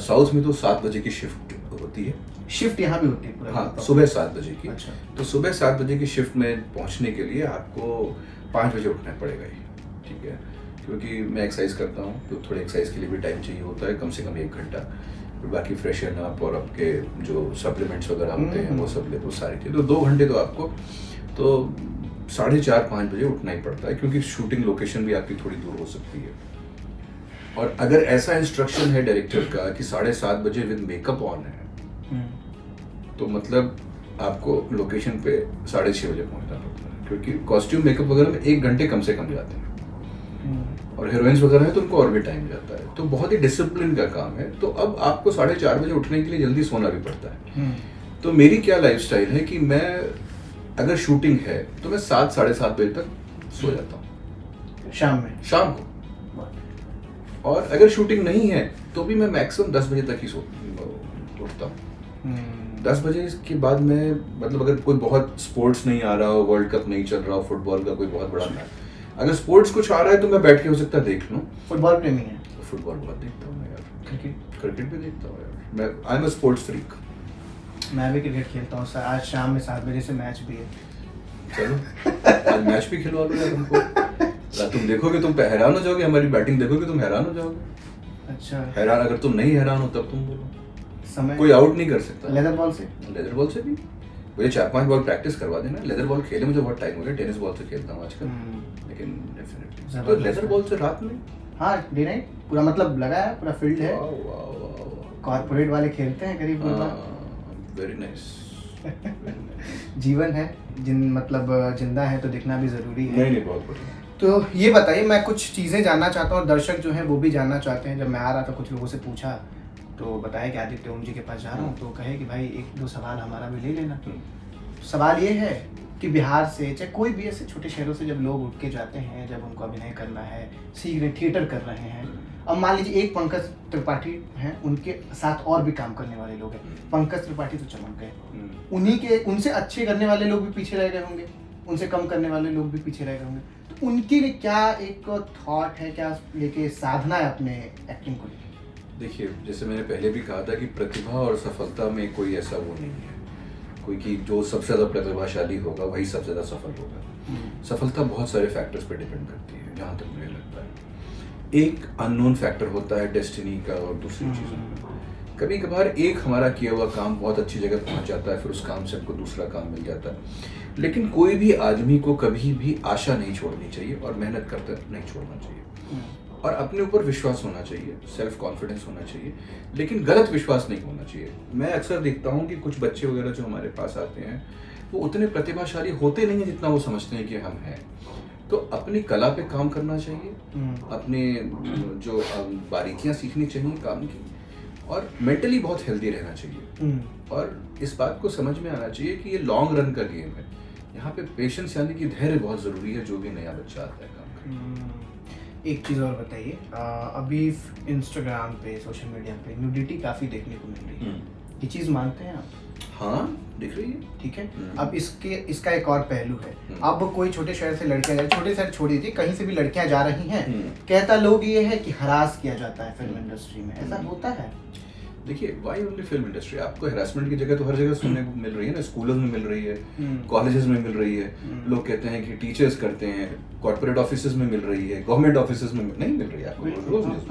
साउथ में तो 7 बजे की शिफ्ट होती है। शिफ्ट यहाँ भी होती है पूरा? हाँ, सुबह 7 बजे की। अच्छा। तो सुबह 7 बजे की शिफ्ट में पहुँचने के लिए आपको 5 बजे उठना पड़ेगा ही, ठीक है, क्योंकि मैं एक्सरसाइज करता हूँ तो थोड़े एक्सरसाइज के लिए भी टाइम चाहिए होता है, कम से कम 1 घंटा। बाकी फ्रेशन अप और आपके जो सप्लीमेंट्स वगैरह होते हैं वो सब ले, तो सारी चीज़, तो 2 घंटे तो आपको तो 4:30-5 बजे उठना ही पड़ता है, क्योंकि शूटिंग लोकेशन भी आपकी थोड़ी दूर हो सकती है। और अगर ऐसा इंस्ट्रक्शन है डायरेक्टर का कि 7:30 बजे विद मेकअप ऑन है, तो मतलब आपको लोकेशन पे 6:30 बजे पहुंचना पड़ता है, क्योंकि कॉस्ट्यूम मेकअप वगैरह में 1 घंटे कम से कम जाते हैं, और हीरोइंस वगैरह है तो उनको और भी टाइम जाता है। तो बहुत ही डिसिप्लिन का काम है। तो अब आपको 4:30 बजे उठने के लिए जल्दी सोना भी पड़ता है। तो मेरी क्या लाइफस्टाइल है कि मैं अगर शूटिंग है तो मैं 7-7:30 बजे तक सो जाता हूँ शाम को। और अगर शूटिंग नहीं है तो भी मैं मैक्सिमम 10 बजे तक ही उठता हूँ। 10 बजे के बाद मैं, मतलब अगर कोई बहुत स्पोर्ट्स नहीं आ रहा हो, वर्ल्ड कप नहीं चल रहा हो, फुटबॉल का कोई बहुत बड़ा मैच, अगर स्पोर्ट्स कुछ आ रहा है तो मैं बैठ के हो सकता है देख लूँ। फुटबॉल प्रेमी है? तो फुटबॉल बहुत देखता हूँ मैं यार, क्रिकेट भी देखता हूँ यार, मैं I am a sports freak. मैं भी क्रिकेट खेलता हूँ सर, आज शाम में 7 बजे से मैच भी है। चलो आज मैच भी खिलवा लो यार हमको। तुम देखोगे, तुम हैरान हो जाओगे, हमारी बैटिंग देखोगे तुम हैरान हो जाओगे। अच्छा, हैरान, अगर तुम नहीं हैरान हो तब तुम बोलो। समय कोई आउट नहीं कर सकता। लेदर बॉल से भी मुझे 4-5 बॉल प्रैक्टिस करवा देना। लेदर बॉल खेले मुझे बहुत टाइम हो गया, टेनिस बॉल से खेलता हूँ आजकल, लेकिन डेफिनेटली तो लेदर बॉल से रात में। हाँ, डे नाइट पूरा, मतलब लगा है, पूरा फील्ड है, कॉर्पोरेट वाले खेलते हैं करीब। Very nice. जीवन है, मतलब जिंदा है तो दिखना भी जरूरी है। नहीं, बहुत बढ़िया। तो ये बताइए, मैं कुछ चीज़ें जानना चाहता हूँ और दर्शक जो हैं वो भी जानना चाहते हैं। जब मैं आ रहा था कुछ लोगों से पूछा तो बताया कि आदित्य ओम जी के पास जा रहा हूँ, तो कहे कि भाई 1-2 सवाल हमारा भी ले लेना। सवाल ये है कि बिहार से चाहे कोई भी ऐसे छोटे शहरों से जब लोग उठ के जाते हैं, जब उनको अभिनय करना है, सीख रहे, थिएटर कर रहे हैं, अब मान लीजिए एक पंकज त्रिपाठी हैं, उनके साथ और भी काम करने वाले लोग हैं। पंकज त्रिपाठी तो चमक गए, उनसे अच्छे करने वाले लोग भी पीछे रह गए होंगे, उनसे कम करने वाले लोग भी पीछे रह गए होंगे। तो उनके लिए क्या एक थॉट है, क्या लेके साधना है अपने एक्टिंग को? देखिए, जैसे मैंने पहले भी कहा था कि प्रतिभा और सफलता में कोई ऐसा वो नहीं है, कोई कि जो सबसे ज़्यादा प्रतिभाशाली होगा वही सबसे ज़्यादा सफल होगा। सफलता बहुत सारे फैक्टर्स पे डिपेंड करती है, जहाँ तक मुझे लगता है। एक अननोन फैक्टर होता है डेस्टिनी का, और दूसरी चीज़ों का। कभी कभार एक हमारा किया हुआ काम बहुत अच्छी जगह पहुँच जाता है, फिर उस काम से हमको दूसरा काम मिल जाता है। लेकिन कोई भी आदमी को कभी भी आशा नहीं छोड़नी चाहिए और मेहनत करते नहीं छोड़ना चाहिए, और अपने ऊपर विश्वास होना चाहिए, सेल्फ कॉन्फिडेंस होना चाहिए, लेकिन गलत विश्वास नहीं होना चाहिए। मैं अक्सर देखता हूँ कि कुछ बच्चे वगैरह जो हमारे पास आते हैं वो उतने प्रतिभाशाली होते नहीं हैं जितना वो समझते हैं कि हम हैं। तो अपनी कला पे काम करना चाहिए, अपने जो बारीकियाँ सीखनी चाहिए काम की, और मेंटली बहुत हेल्दी रहना चाहिए। और इस बात को समझ में आना चाहिए कि ये लॉन्ग रन का गेम है, यहाँ पे पेशेंस यानी कि धैर्य बहुत ज़रूरी है, जो भी नया बच्चा आता है काम करने। एक चीज़ और बताइए, अभी इंस्टाग्राम पे, सोशल मीडिया पे न्यूडिटी काफ़ी देखने को मिल रही है, ये चीज़ मानते हैं आप? हाँ, दिख रही है। ठीक है। अब इसका एक और पहलू है। अब कोई छोटे शहर से लड़कियां जा रही, छोटे शहर छोड़ दीजिए, कहीं से भी लड़कियां जा रही हैं, कहता लोग ये है कि हरास किया जाता है फिल्म इंडस्ट्री में, ऐसा होता है? देखिए, वाई ओनली फिल्म इंडस्ट्री? आपको हरासमेंट की जगह तो हर जगह सुनने को मिल रही है ना, स्कूलों में मिल रही है, कॉलेजेस में मिल रही है, लोग कहते हैं कि टीचर्स करते हैं, कॉर्पोरेट ऑफिसेज में मिल रही है, गवर्नमेंट ऑफिसेज में नहीं मिल रही है आपको रोज न्यूज़।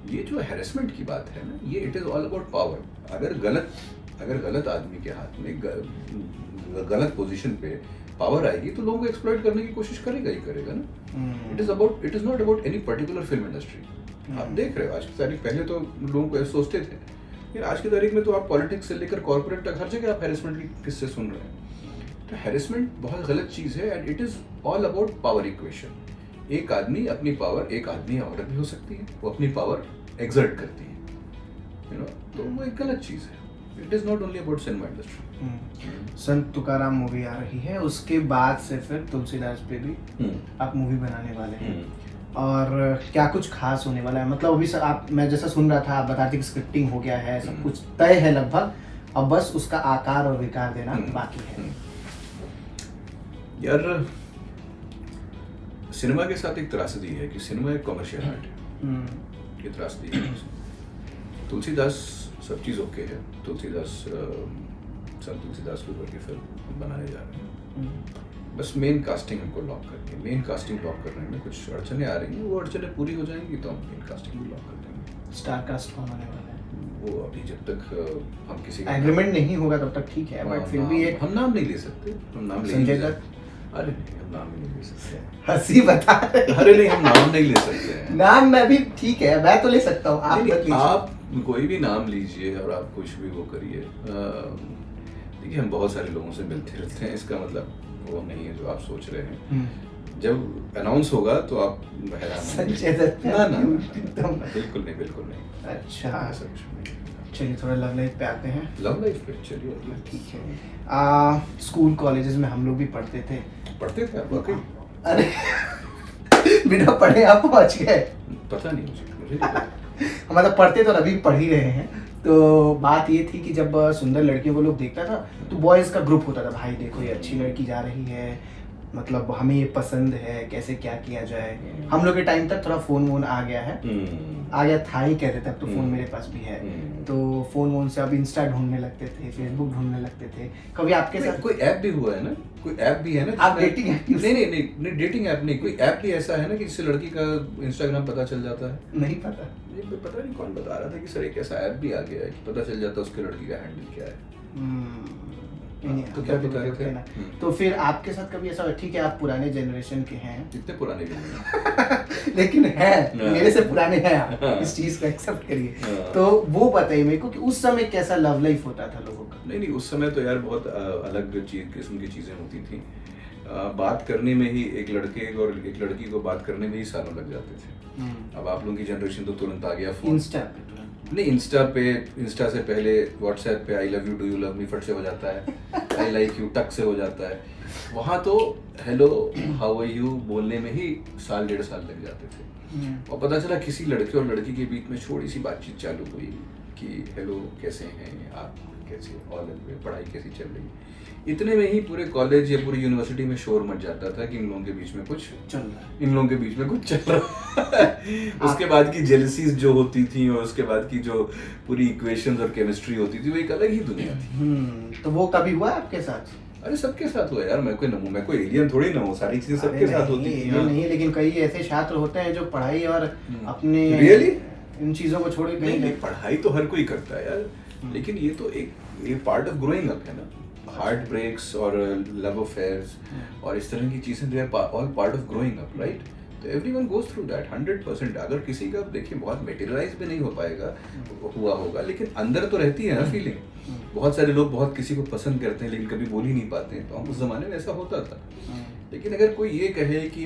ये जो हैरेसमेंट की बात है ना, ये it is all about power. अगर गलत आदमी के हाथ में गलत पोजीशन पे पावर आएगी तो लोगों को एक्सप्लॉइट करने की कोशिश करेगा ही करेगा ना। It is not about any particular film industry. आप देख रहे हो आज की तारीख, पहले तो लोगों को ऐसे सोचते थे, लेकिन आज की तारीख में तो आप पॉलिटिक्स से लेकर कॉर्पोरेट तक हर जगह आप हैरेसमेंट की किस्से सुन रहे हैं। तो हैरेसमेंट बहुत गलत चीज़ है and it is all about power equation. एक आदमी अपनी पावर, एक आदमी औरत भी हो सकती है, वो अपनी पावर एग्जर्ट करती है, तो वो एक गलत चीज़ है। It is not only about cinema industry. Sant Tukaram movie आ रही है, उसके बाद से फिर तुलसीदास पे भी आप मूवी बनाने वाले हैं, और क्या कुछ खास होने वाला है? मतलब अभी मैं जैसा सुन रहा था, आप बता रहे थे कि स्क्रिप्टिंग हो गया है, सब कुछ तय है लगभग, अब बस उसका आकार और विकार देना बाकी है। यार, सिनेमा के साथ एक त्रासदी है कि सिनेमा एक कमर्शियल आर्ट है, ये त्रासदी है। तुलसीदास सब चीज़ ओके है, संत तुलसीदास के ऊपर की फिल्म बनाने जा रहे हैं, बस मेन कास्टिंग हमको लॉक करके, मेन कास्टिंग लॉक करने में कुछ अड़चने आ रही हैं, वो अड़चने पूरी हो जाएंगी तो हम मेन कास्टिंग भी लॉक कर देंगे। स्टार कास्ट कौन होने वाला है? वो अभी जब तक हम किसी एग्रीमेंट नहीं होगा तब तक ठीक है, बट फिर भी एक हम नाम नहीं ले सकते, हम नाम ले संजय दत्त। अरे नहीं, हम नाम नहीं ले सकते। हंसी बता रहे। अरे नहीं, हम नाम नहीं ले सकते। नाम मैं भी ठीक है, मैं तो ले सकता हूँ, आप मत लीजिए। आप कोई भी नाम लीजिए और आप कुछ भी वो करिए। देखिए, हम बहुत सारे लोगों से मिलते रहते हैं, इसका मतलब वो नहीं है जो आप सोच रहे हैं। जब अनाउंस होगा तो आप हैरान होंगे। संजय दत्त? ना बिल्कुल नहीं। अच्छा, ऐसा कुछ नहीं। चलिए थोड़ा लव लाइफ पे आते हैं। लव लाइफ पे चलिए, ठीक है। स्कूल कॉलेजेस में हम लोग भी पढ़ते थे आप वाकई? अरे बिना पढ़े आप पहुंच गए? पता नहीं मुझे नहीं पता। हम मतलब पढ़ते तो अभी पढ़ ही रहे हैं। तो बात ये थी कि जब सुंदर लड़कियों को लोग देखता था तो बॉयज़ का ग्रुप होता था, भाई देखो ये अच्छी लड़की जा रही है, मतलब हमें ये पसंद है, कैसे क्या किया जाए। हम लोग के टाइम तक थोड़ा फ़ोन वोन आ गया है, आ गया था ही कहते थे, अब तो फ़ोन मेरे पास भी है, तो फ़ोन वोन से अब इंस्टा ढूंढने लगते थे, फेसबुक ढूंढने लगते थे। कभी आपके साथ कोई ऐप भी हुआ है ना? कोई ऐप भी है ना? आप डेटिंग ऐप? नहीं, डेटिंग ऐप नहीं, कोई ऐप भी ऐसा है ना कि जिससे लड़की का इंस्टाग्राम पता चल जाता है? नहीं पता। मुझे पता नहीं कौन बता रहा था कि सर एक ऐसा ऐप भी आ गया है कि पता चल जाता है उसके लड़की का हैंडल क्या है। तो क्या बता रहे थे? तो फिर आपके साथ कभी ऐसा, ठीक है आप पुराने जनरेशन के हैं, इतने पुराने भी नहीं लेकिन है, मेरे से पुराने हैं आप, इस चीज को एक्सेप्ट करिए, तो वो बताइए मेरे को कि उस समय कैसा लव लाइफ होता था लोगों का? नहीं, उस समय तो यार बहुत अलग किस्म की चीज़ें होती थी। बात करने में ही एक लड़के और एक लड़की को बात करने में ही सालों लग जाते थे। अब आप लोगों की जनरेशन तो तुरंत आ गया फोन, इंस्टा से पहले व्हाट्सएप पे I love you, do you love me फट से हो जाता है, आई लाइक यू टक से हो जाता है। वहाँ तो हेलो हाउ आर यू बोलने में ही साल 1.5 साल लग जाते थे, और पता चला किसी लड़के और लड़की के बीच में छोटी सी बातचीत चालू हुई कि हेलो कैसे हैं आप, कैसे ऑल पढ़ाई कैसी चल रही है, इतने में ही पूरे कॉलेज या पूरी यूनिवर्सिटी में शोर मच जाता था कि इन लोगों के बीच में कुछ चल रहा है, इन लोगों के बीच में कुछ चल रहा है। उसके बाद की जेलसीज जो होती थी और उसके बाद की जो पूरी इक्वेशंस और केमिस्ट्री होती थी, वो एक अलग ही दुनिया थी। तो वो कभी हुआ आपके साथ? अरे सबके साथ हुआ यार, मैं कोई एलियन थोड़ी ना हूँ, सारी चीजें सबके साथ होती थी। नहीं, लेकिन कई ऐसे छात्र होते हैं जो पढ़ाई और अपने इन चीजों को छोड़ के नहीं, पढ़ाई तो हर कोई करता है यार, लेकिन ये तो एक पार्ट ऑफ ग्रोइंग अप है ना। हार्ट ब्रेक्स और लव अफेयर्स और इस तरह की चीजें they are all part of growing up, right? तो एवरीवन गोज थ्रू दैट 100%। अगर किसी का देखिए बहुत मटेरियलाइज भी नहीं हो पाएगा, हुआ होगा, लेकिन अंदर तो रहती है ना फीलिंग। बहुत सारे लोग बहुत किसी को पसंद करते हैं लेकिन कभी बोल ही नहीं पाते हैं, तो हम उस जमाने में ऐसा होता था। लेकिन अगर कोई ये कहे कि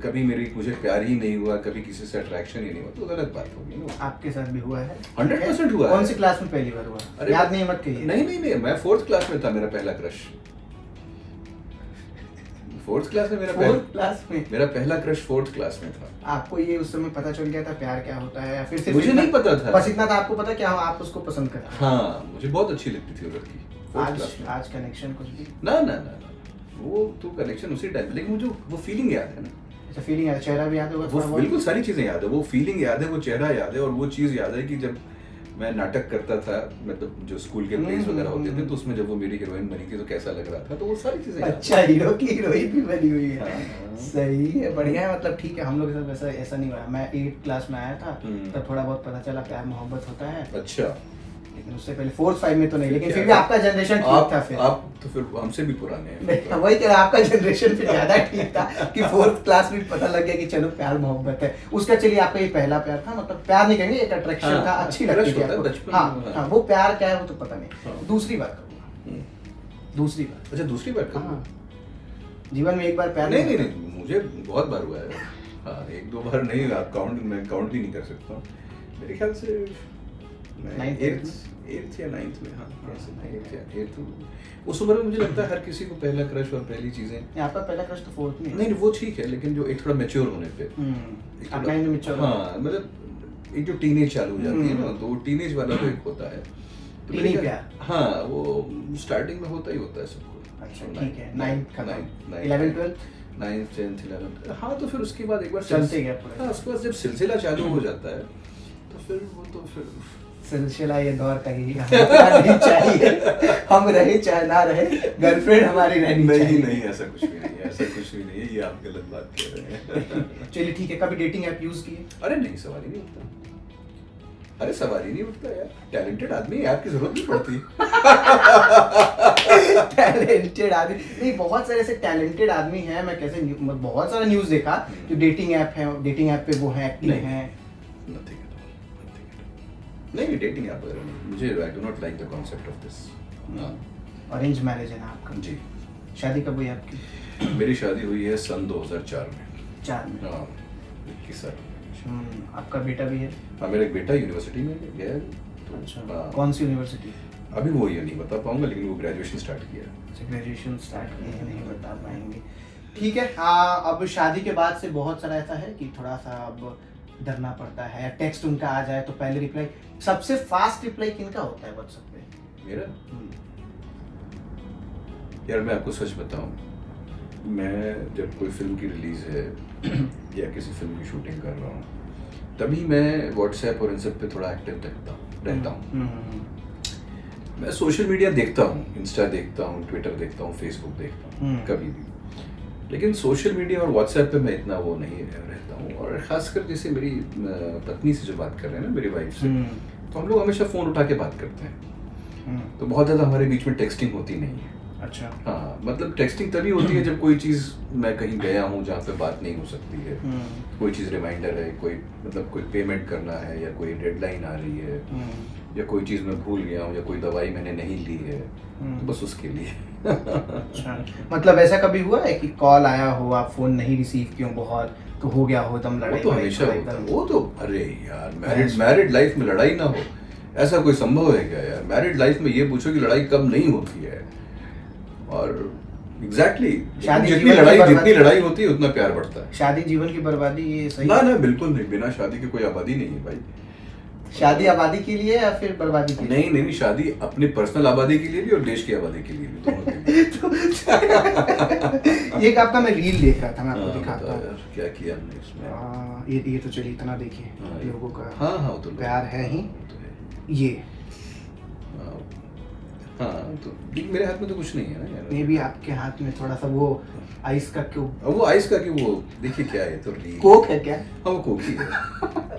कभी मुझे प्यार ही नहीं हुआ, कभी किसी से अट्रैक्शन ही नहीं हुआ, तो गलत बात होगी ना। आपके साथ भी हुआ है? 100% हुआ है। कौन सी क्लास में पहली बार हुआ? अरे याद नहीं, मत कहिए। नहीं, मैं 4th क्लास में था, मेरा पहला क्रश फोर्थ क्लास में फोर्थ क्लास में मेरा पहला क्रश फोर्थ क्लास में था। आपको ये उस समय पता चल गया था प्यार क्या होता है, या फिर सिर्फ मुझे नहीं पता था, बस इतना था आपको पता क्या आप उसको पसंद करते? हाँ, मुझे बहुत अच्छी लगती थी वो लड़की फोर्थ क्लास में। आज कनेक्शन कुछ भी? ना ना ना ना, वो तो कनेक्शन उसी टाइम, लेकिन मुझे वो फीलिंग याद है ना। अच्छा, फीलिंग याद, चेहरा भी याद होगा वो थोड़ा बहुत? बिल्कुल सारी चीजें याद है, वो फीलिंग याद है, वो चेहरा याद है, और वो चीज याद है कि जब मैं नाटक करता था, मतलब जो स्कूल के प्लेस वगैरह होते थे, तो उसमें जब वो मेरी हीरोइन बनी थी तो कैसा लग रहा था, तो वो सारी चीजें याद हैं। अच्छा, हीरो की हीरोइन भी बनी हुई है। हाँ। सही है, बढ़िया है। मतलब ठीक है, हम लोग के साथ वैसा ऐसा नहीं हुआ। मैं 8th क्लास में आया था, तब थोड़ा बहुत पता चला प्यार मोहब्बत होता है, अच्छा, लेकिन उससे पहले 4th 5 में तो नहीं, लेकिन क्या फिर भी था? आपका जनरेशन ठीक था। फिर आप तो फिर हमसे भी पुराने हैं। नहीं, वही कह रहा, आपका जनरेशन फिर ज्यादा ठीक था कि 4th क्लास में पता लग गया कि चलो प्यार मोहब्बत है। उसका चलिए आपका ये पहला प्यार था, मतलब प्यार नहीं कहेंगे, एक अट्रैक्शन हाँ, था, अच्छी crush लगती थी होता है आपको। बचपन हाँ में, हाँ, वो प्यार क्या है वो तो पता नहीं। हाँ। दूसरी बात करूँगा, दूसरी बात। अच्छा, दूसरी बात हाँ, जीवन में एक बार प्यार नहीं नहीं नहीं, मुझे बहुत बार हुआ है। हाँ, एक दो बार नहीं, मैं काउंट भी नहीं कर सकता हूँ। मेरे ख्याल से एट्थ या 9th में, हाँ, ऐसे 8th। उस उम्र में मुझे लगता है हर किसी को पहला क्रश और पहली चीजें। आपका पहला क्रश तो 4th में? नहीं, वो ठीक है, लेकिन जो एक थोड़ा मैच्योर होने पे, एक आपका इन मैच्योर, हाँ, मतलब एक जो टीनेज चालू हो जाती है ना, तो वो टीनेज वाला तो एक होता है, तो टीनेज प्यार। हाँ, वो स्टार्टिंग में होता ही होता है सबको। अच्छा, ठीक है। 9th का 11th 12th 9th 10th 11th, हाँ, तो फिर उसके बाद एक बार चलते गया पूरा। हाँ, उसके बाद जब सिलसिला चालू हो जाता है तो फिर वो तो फिर सिलसिला ये दौर का ही नहीं चाहिए, हम रहे चाहे ना रहे, गर्लफ्रेंड हमारी रहनी चाहिए। नहीं, ऐसा कुछ भी नहीं है, ऐसा कुछ भी नहीं है, ये आप गलत बात कह रहे हैं। चलिए ठीक है, कभी डेटिंग ऐप यूज किए? अरे नहीं, सवाल ही नहीं उठता, अरे सवाल ही नहीं उठता यार, टैलेंटेड आदमी ऐप की जरूरत नहीं पड़ती। टैलेंटेड आदमी नहीं, बहुत सारे ऐसे टैलेंटेड आदमी हैं, मैं कैसे बहुत सारा न्यूज देखा जो डेटिंग ऐप है, डेटिंग ऐप पे वो है एक्टिव हैं। Nothing at all, nothing at all. नहीं, डेटिंग ऐप वगैरह नहीं, मुझे I do not like the concept of this. Arrange marriage है ना आपका? जी। शादी कब हुई आपकी? मेरी शादी हुई है सन 2004 में। 4 में? हाँ, 21 साल। आपका बेटा भी है? हाँ, मेरा एक बेटा यूनिवर्सिटी में गया है। तो अच्छा, हाँ, कौन सी यूनिवर्सिटी? अभी वो ये नहीं बता पाऊंगा, लेकिन वो ग्रेजुएशन स्टार्ट किया है। अच्छा, ग्रेजुएशन स्टार्ट किए हैं, नहीं बता पाएंगे। ठीक है। अब शादी के बाद से बहुत सारा ऐसा है कि थोड़ा सा अब डरना पड़ता है, टेक्स्ट उनका आ जाए तो पहले रिप्लाई, सबसे फास्ट रिप्लाई किनका होता है व्हाट्सएप पे? मेरा यार, मैं आपको सच बताऊं, मैं जब कोई फिल्म की रिलीज है या किसी फिल्म की शूटिंग कर रहा हूँ, तभी मैं व्हाट्सएप और इन सब पे थोड़ा एक्टिव रहता हूँ। मैं सोशल मीडिया देखता हूँ, इंस्टा देखता हूँ, ट्विटर देखता हूँ, फेसबुक देखता हूँ कभी भी, लेकिन सोशल मीडिया और व्हाट्सएप पे मैं इतना वो नहीं रहता हूँ। और खासकर जैसे मेरी पत्नी से जो बात कर रहे हैं ना, मेरी वाइफ से, तो हम लोग हमेशा फ़ोन उठा के बात करते हैं, तो बहुत ज़्यादा हमारे बीच में टेक्सटिंग होती नहीं है। अच्छा। हाँ, मतलब टेक्सटिंग तभी होती है जब कोई चीज़, मैं कहीं गया हूँ जहाँ पे बात नहीं हो सकती है, कोई चीज़ रिमाइंडर है, कोई मतलब कोई पेमेंट करना है, या कोई डेडलाइन आ रही है, या कोई चीज़ मैं भूल गया हूँ, या कोई दवाई मैंने नहीं ली है, तो बस उसके लिए। अच्छा, मतलब ऐसा कभी हुआ है कि कॉल आया हो, आप फ़ोन नहीं रिसीव किए हो बहुत, तो हो गया हो दम लड़ाई? वो तो हमेशा होता है, वो तो, अरे यार, मैरिड लाइफ में लड़ाई ना हो ऐसा कोई संभव है क्या यार? मैरिड लाइफ में ये पूछो कि लड़ाई कब नहीं होती है, और एग्जैक्टली जितनी लड़ाई होती है उतना प्यार बढ़ता है। शादी जीवन की बर्बादी, ये सही? ना ना, बिल्कुल नहीं, बिना शादी के कोई आबादी नहीं है भाई। शादी आबादी के लिए या फिर बर्बादी के लिए? नहीं, शादी अपनी पर्सनल आबादी के लिए भी और देश की आबादी के लिए भी, दोनों के लिए। एक आपका मैं रील देख रहा था, मैं आपको दिखाता हूँ। यार, क्या किया हमने इसमें? ये तो चलिए इतना देखिए, लोगों का हाँ, तो प्यार है ही। ये हाँ, तो मेरे हाथ में तो कुछ नहीं है ना यार। मे भी आपके हाथ में थोड़ा सा वो आइस का क्यों? वो आइस का कि वो देखिए क्या है, तो रील कोक है क्या? हाँ, वो कोकी है,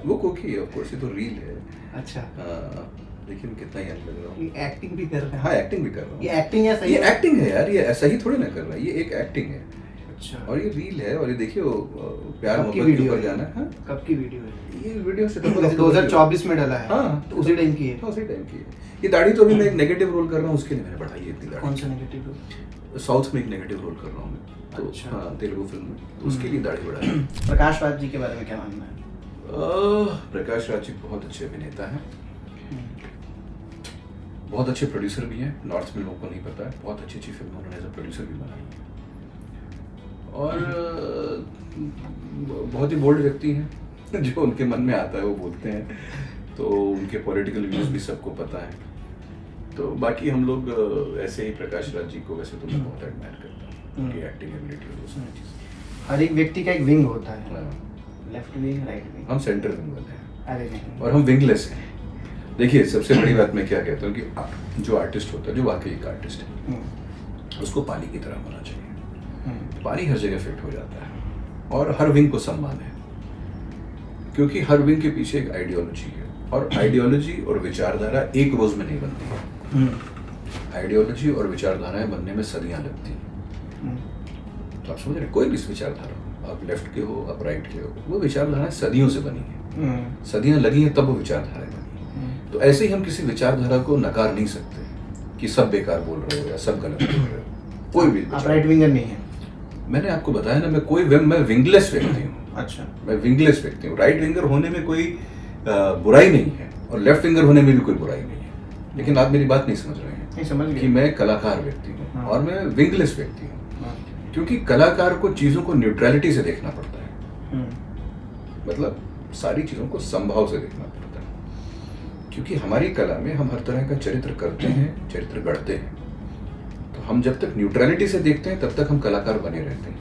वो कोकी है, ऑफ कोर्स, ये तो रील है। अच्छा। हाँ, देखिए मैं कितना यंग लग रहा हूँ। ये एक्टिंग भी कर रहे हैं? हाँ, एक्टिंग भी कर रहा हूँ। ये एक्टिंग है? सही ये एक्टिंग है यार, ये ऐसा ही थोड़ी ना कर रहा है, ये एक एक्टिंग है। अच्छा। और ये रील है, और ये देखिए वो प्यार कब की मोहब्बत के वीडियो ऊपर है? जाना है। हाँ? कब की वीडियो है ये वीडियो से 2024 में डाला है? हाँ, तो उसी टाइम की है? हाँ, उसी टाइम की है। ये दाढ़ी तो अभी मैं एक नेगेटिव रोल कर रहा हूँ, उसके लिए मैंने बढ़ाई है इतनी दाढ़ी। कौन सा नेगेटिव रोल? साउथ में एक नेगेटिव रोल कर रहा हूँ मैं, तो अच्छा। हाँ, तेलुगु फिल्म में, तो उसके लिए दाढ़ी बढ़ाई है। प्रकाश राज जी के बारे में क्या मानना है? प्रकाश राज जी बहुत अच्छे अभिनेता हैं, बहुत अच्छे प्रोड्यूसर भी हैं। नॉर्थ में लोगों को नहीं पता है, बहुत अच्छी फिल्में उन्होंने एज अ प्रोड्यूसर भी बनाई है। और बहुत ही बोल्ड व्यक्ति हैं जो उनके मन में आता है वो बोलते हैं, तो उनके पॉलिटिकल व्यूज भी सबको पता है। तो बाकी हम लोग ऐसे ही प्रकाश राज जी को वैसे तो मैं बहुत एडमायर करता हूँ, उनकी एक्टिंग एबिलिटी और वो सारी चीज़ें। हर एक व्यक्ति का एक विंग होता है, लेफ्ट विंग राइट विंग। हम सेंटर विंग वाले हैं, अरे नहीं, और हम विंगलेस हैं। देखिए सबसे बड़ी बात मैं क्या कहता हूँ कि जो आर्टिस्ट होता है, जो वाकई एक आर्टिस्ट है, उसको पानी की तरह होना चाहिए। पानी हर जगह फिट हो जाता है और हर विंग को सम्मान है, क्योंकि हर विंग के पीछे एक आइडियोलॉजी है, और आइडियोलॉजी और विचारधारा एक रोज में नहीं बनती है। आइडियोलॉजी और विचारधाराएं बनने में सदियां लगती हैं। तो आप समझ रहे, कोई भी विचारधारा, आप लेफ्ट के हो, आप राइट के हो, वो विचारधाराएं सदियों से बनी है, सदियां लगी हैं तब वो विचारधाराएं बनी हैं। तो ऐसे ही हम किसी विचारधारा को नकार नहीं सकते कि सब बेकार बोल रहे हो या सब गलत बोल रहे हो। कोई भी आप राइट विंगर नहीं है। मैंने आपको बताया ना, मैं विंगलेस व्यक्ति हूँ। अच्छा, मैं विंगलेस व्यक्ति हूँ। राइट विंगर होने में कोई बुराई नहीं है और लेफ्ट विंगर होने में भी कोई बुराई नहीं है, लेकिन आप मेरी बात नहीं समझ रहे हैं। नहीं समझ गए कि मैं कलाकार व्यक्ति हूँ। हाँ। और मैं विंगलेस व्यक्ति हूँ। क्योंकि कलाकार को चीज़ों को न्यूट्रलिटी से देखना पड़ता है, मतलब सारी चीज़ों को संभाव से देखना पड़ता है, क्योंकि हमारी कला में हम हर तरह का चरित्र करते हैं, चरित्र गढ़ते हैं। तो हम जब तक न्यूट्रलिटी से देखते हैं तब तक हम कलाकार बने रहते हैं।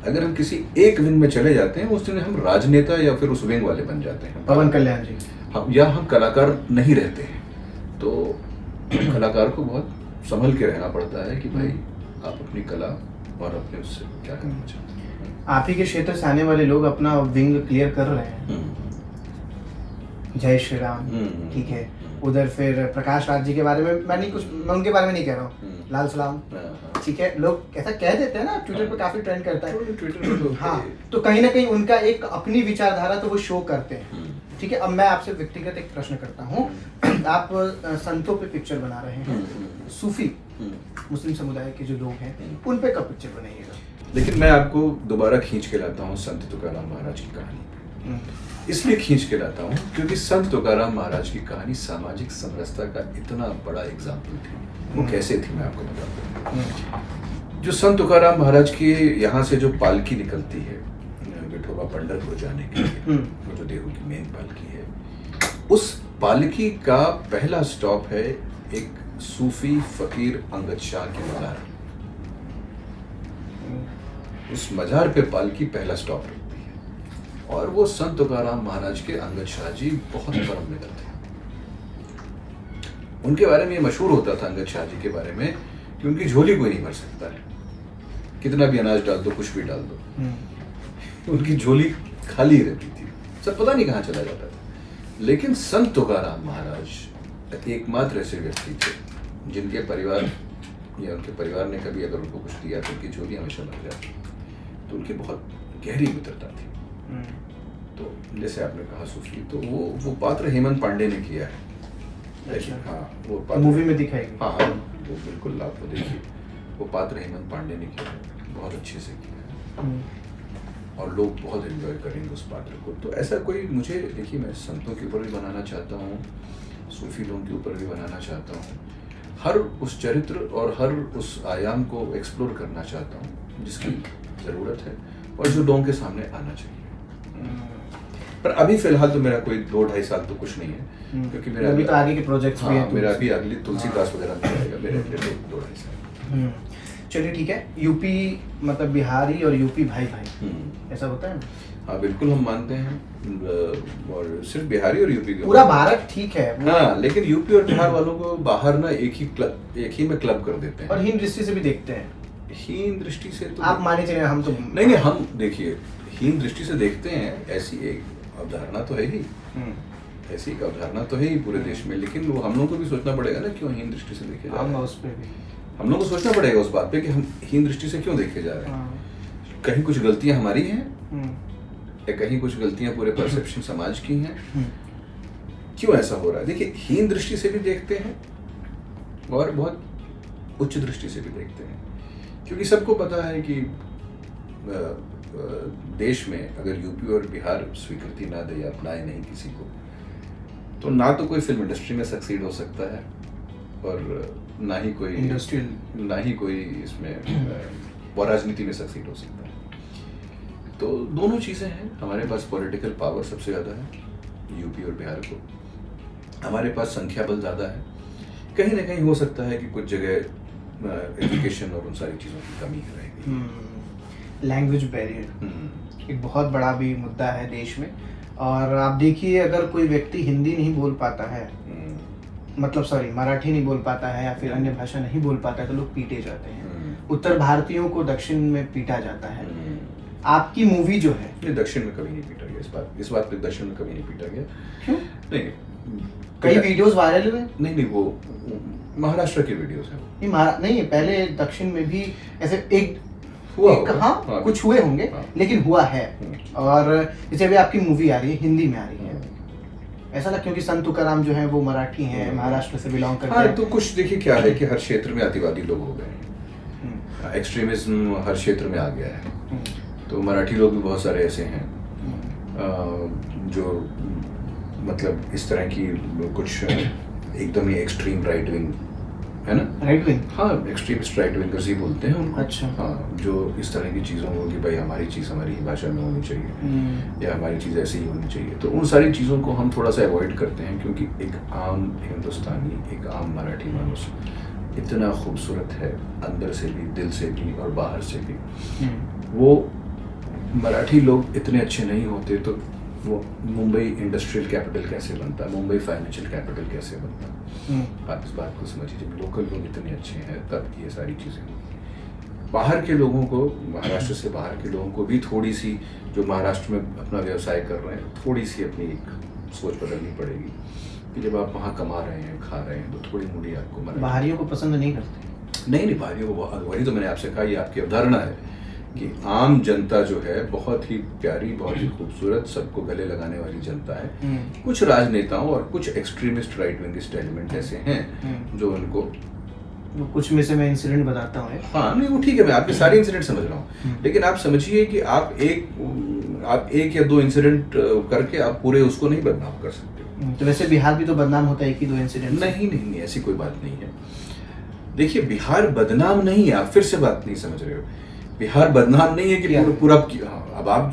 अगर हम किसी एक विंग में चले जाते हैं, उस दिन हम राजनेता या फिर उस विंग वाले बन जाते हैं, पवन कल्याण जी, हम कलाकार नहीं रहते हैं। तो कलाकार को बहुत संभल के रहना पड़ता है कि भाई आप अपनी कला और अपने उससे क्या करना चाहते हैं। आप ही के क्षेत्र से आने वाले लोग अपना विंग क्लियर कर रहे हैं। जय श्री राम, ठीक है। उधर फिर प्रकाश राज जी के बारे में मैं उनके बारे में नहीं कह रहा हूँ, लाल सलाम, ठीक है। लोग ऐसा कह देते हैं ना, ट्विटर पर काफी ट्रेंड करता है ट्विटर। हाँ, तो कहीं ना कहीं उनका एक अपनी विचारधारा तो वो शो करते हैं, ठीक है। अब मैं आपसे व्यक्तिगत एक प्रश्न करता हूँ। आप संतों पे पिक्चर बना रहे हैं, सूफी मुस्लिम समुदाय के जो लोग हैं उन पे कब पिक्चर बनाइएगा? लेकिन मैं आपको दोबारा खींच के लाता हूँ संत तुकाराम महाराज की कहानी। इसलिए खींच के लाता हूँ क्योंकि संत तुकाराम महाराज की कहानी सामाजिक समरसता का इतना बड़ा एग्जाम्पल थी। वो कैसे थी मैं आपको बताता हूँ। जो संत तुकाराम महाराज की यहाँ से जो पालकी निकलती है विठोबा पंढरपुर जाने के लिए, वो जो देहू की मेन पालकी है, उस पालकी का पहला स्टॉप है एक सूफी फकीर अंगद शाह की मजार। उस मजार पे पालकी पहला स्टॉप रखती है, और वो संत तुकाराम महाराज के अंगद शाह जी बहुत परम मित्र थे। उनके बारे में ये मशहूर होता था अंगद शाह जी के बारे में कि उनकी झोली कोई नहीं भर सकता है, कितना भी अनाज डाल दो, कुछ भी डाल दो, उनकी झोली खाली रहती थी, सब पता नहीं कहाँ चला जाता था। लेकिन संत तुकाराम महाराज एकमात्र ऐसे व्यक्ति थे जिनके परिवार या उनके परिवार ने कभी अगर उनको कुछ दिया तो उनकी झोली हमेशा भर जाती। तो उनकी बहुत गहरी मित्रता थी। तो जैसे आपने कहा सूफी, तो वो पात्र हेमंत पांडे ने किया है। अच्छा। हाँ, वो पात्र मूवी में दिखाएगी। हाँ, वो बिल्कुल आप वो देखिए, वो पात्र हेमंत पांडे ने किया है, बहुत अच्छे से किया है, और लोग बहुत एंजॉय करेंगे उस पात्र को। तो ऐसा कोई मुझे, देखिए मैं संतों के ऊपर भी बनाना चाहता हूँ, सूफी लोगों के ऊपर भी बनाना चाहता हूँ, हर उस चरित्र और हर उस आयाम को एक्सप्लोर करना चाहता हूँ जिसकी ज़रूरत है और जो लोगों के सामने आना चाहिए। पर अभी फिलहाल तो मेरा कोई 2-2.5 साल तो कुछ नहीं है, क्योंकि मेरा अभी तो आगे के प्रोजेक्ट्स भी हैं। मेरा अभी अगली तुलसीदास वगैरह भी आएगा मेरे अगले 2-2.5 साल। चलिए ठीक है। यूपी मतलब बिहारी और यूपी भाई भाई ऐसा होता है? हाँ बिल्कुल, हम मानते हैं, और सिर्फ बिहारी और यूपी पूरा भारत ठीक है। हाँ, लेकिन यूपी और बिहार वालों को बाहर ना एक ही में क्लब कर देते हैं, और हीन दृष्टि से भी देखते हैं। हीन दृष्टि से तो आप माने चलिए, हम तो नहीं, हम देखिए हीन दृष्टि से देखते हैं, ऐसी एक अवधारणा तो है ही, ऐसी एक अवधारणा तो है ही पूरे देश में। लेकिन वो हम लोगों को भी सोचना पड़ेगा ना, क्यों हीन दृष्टि से देखे जा रहे हैं। उस पे भी हम लोग को सोचना पड़ेगा उस बात पे कि हम हीन दृष्टि से क्यों देखे जा रहे हैं। कहीं कुछ गलतियां हमारी हैं या कहीं कुछ गलतियां पूरे परसेप्शन समाज की हैं, क्यों ऐसा हो रहा है। देखिए, हीन दृष्टि से भी देखते हैं और बहुत उच्च दृष्टि से भी देखते हैं, क्योंकि सबको पता है कि देश में अगर यूपी और बिहार स्वीकृति ना दे या अपनाए नहीं किसी को, तो ना तो कोई फिल्म इंडस्ट्री में सक्सीड हो सकता है और ना ही कोई इसमें और राजनीति में सक्सीड हो सकता है। तो दोनों चीज़ें हैं। हमारे पास पॉलिटिकल पावर सबसे ज़्यादा है यूपी और बिहार को, हमारे पास संख्या बल ज़्यादा है। कहीं ना कहीं हो सकता है कि कुछ जगह एजुकेशन और उन सारी चीज़ों की कमी रहेगी। लैंग्वेज बैरियर एक बहुत बड़ा भी मुद्दा है देश में। और आप देखिए, अगर कोई व्यक्ति हिंदी नहीं बोल पाता है, मतलब सॉरी मराठी नहीं बोल पाता है या फिर अन्य भाषा नहीं बोल पाता है, तो लोग पीटे जाते हैं। उत्तर भारतीयों को दक्षिण में पीटा जाता है। आपकी मूवी जो है, ये दक्षिण में कभी नहीं पीटा गया। इस बात पे दक्षिण में कभी नहीं पीटा गया। क्यों? नहीं, कई वीडियोस वायरल हुए। नहीं, वो महाराष्ट्र के वीडियोस हैं। नहीं, पहले दक्षिण में भी ऐसे एक हुआ हाँ, कुछ हुए होंगे, लेकिन हुआ है। और जैसे अभी आपकी मूवी आ रही है, हिंदी में आ रही है, ऐसा लगता है क्योंकि संत तुकाराम जो है वो मराठी हैं, महाराष्ट्र से बिलोंग करते हैं। तो कुछ देखिए क्या है कि हर क्षेत्र में अतिवादी लोग हो गए हैं, एक्सट्रीमिज्म हर क्षेत्र में आ गया है। तो मराठी लोग भी बहुत सारे ऐसे हैं जो मतलब इस तरह की कुछ एकदम ही एक्सट्रीम राइट विंग है ना, राइट विंग, हाँ, एक्सट्रीमिस्ट राइट विंगर्स ही बोलते हैं उनको। अच्छा। हाँ, जो इस तरह की चीज़ों को कि भाई हमारी चीज़ हमारी ही भाषा में होनी चाहिए या हमारी चीज़ ऐसी ही होनी चाहिए, तो उन सारी चीज़ों को हम थोड़ा सा अवॉइड करते हैं। क्योंकि एक आम हिंदुस्तानी, एक आम मराठी मनुष्य इतना खूबसूरत है अंदर से भी, दिल से भी और बाहर से भी। वो मराठी लोग इतने अच्छे नहीं होते तो वो मुंबई इंडस्ट्रियल कैपिटल कैसे बनता, मुंबई फाइनेंशियल कैपिटल कैसे बनता। आप इस बात को समझिए, जब लोकल लोग इतने अच्छे हैं तब ये सारी चीज़ें होती। बाहर के लोगों को, महाराष्ट्र से बाहर के लोगों को भी थोड़ी सी, जो महाराष्ट्र में अपना व्यवसाय कर रहे हैं, थोड़ी सी अपनी एक सोच बदलनी पड़ेगी कि जब आप वहाँ कमा रहे हैं, खा रहे हैं, तो थोड़ी मोड़ी आपको बाहरियों को पसंद नहीं करते। नहीं, बाहरियों को, वही तो मैंने आपसे कहा, ये आपकी अवधारणा है कि आम जनता जो है बहुत ही प्यारी, बहुत ही खूबसूरत, सबको गले लगाने वाली जनता है। कुछ राजनेताओं और कुछ एक्सट्रीमिस्ट राइट विंगिस्ट एलिमेंट ऐसे हैं जो उनको, कुछ में से मैं इंसिडेंट बताता हूँ। हाँ, नहीं वो ठीक है, मैं आपके सारे इंसिडेंट समझ रहा हूँ, लेकिन आप समझिए कि आप एक या दो इंसिडेंट करके आप पूरे उसको नहीं बदनाम कर सकते। तो वैसे बिहार भी तो बदनाम होता है, एक ही दो इंसिडेंट। नहीं, ऐसी कोई बात नहीं है। देखिए, बिहार बदनाम नहीं है, आप फिर से बात नहीं समझ रहे हो। बिहार बदनाम नहीं है कि पूरा अब आप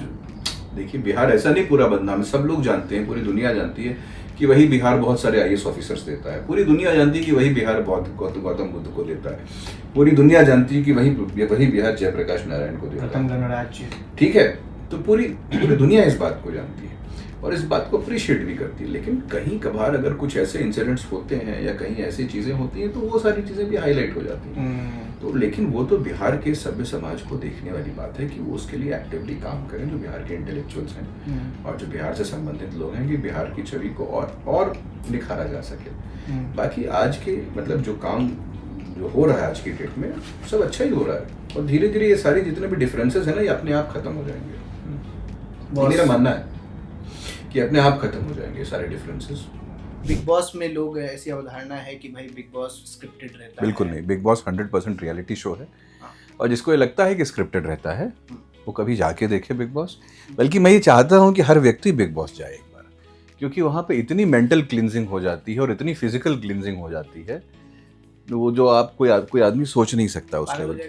देखिए, बिहार ऐसा नहीं पूरा बदनाम है। सब लोग जानते हैं, पूरी दुनिया जानती है कि वही बिहार बहुत सारे IAS ऑफिसर्स देता है। पूरी दुनिया जानती है कि वही बिहार बहुत गौतम बुद्ध को देता है। पूरी दुनिया जानती है कि वही बिहार जयप्रकाश नारायण को देता है। ठीक है, तो पूरी दुनिया इस बात को जानती है और इस बात को अप्रिशिएट भी करती है। लेकिन कहीं कभार अगर कुछ ऐसे इंसिडेंट्स होते हैं या कहीं ऐसी चीज़ें होती हैं तो वो सारी चीज़ें भी हाईलाइट हो जाती हैं। तो लेकिन वो तो बिहार के सभ्य समाज को देखने वाली बात है कि वो उसके लिए एक्टिवली काम करें, जो बिहार के इंटेलेक्चुअल्स हैं और जो बिहार से संबंधित लोग हैं, कि बिहार की छवि को और निखारा जा सके। बाकी आज के मतलब जो काम जो हो रहा है आज की डेट में, सब अच्छा ही हो रहा है और धीरे धीरे ये सारी जितने भी डिफरेंसेस हैं ना, ये अपने आप खत्म हो जाएंगे। मेरा मानना है कि अपने आप खत्म हो जाएंगे सारे डिफरेंसेस। बिग बॉस में लोग ऐसी अवधारणा है कि भाई बिग बॉस स्क्रिप्टेड रहता है। बिल्कुल नहीं, बिग बॉस 100% रियलिटी शो है। और जिसको ये लगता है कि स्क्रिप्टेड रहता है वो कभी जाके देखे बिग बॉस। बल्कि मैं ये चाहता हूँ कि हर व्यक्ति बिग बॉस जाए एक बार, क्योंकि वहाँ पे इतनी मेंटल क्लिनजिंग हो जाती है और इतनी फिजिकल क्लिनजिंग हो जाती है, वो जो आप कोई आदमी सोच नहीं सकता उस लेवल।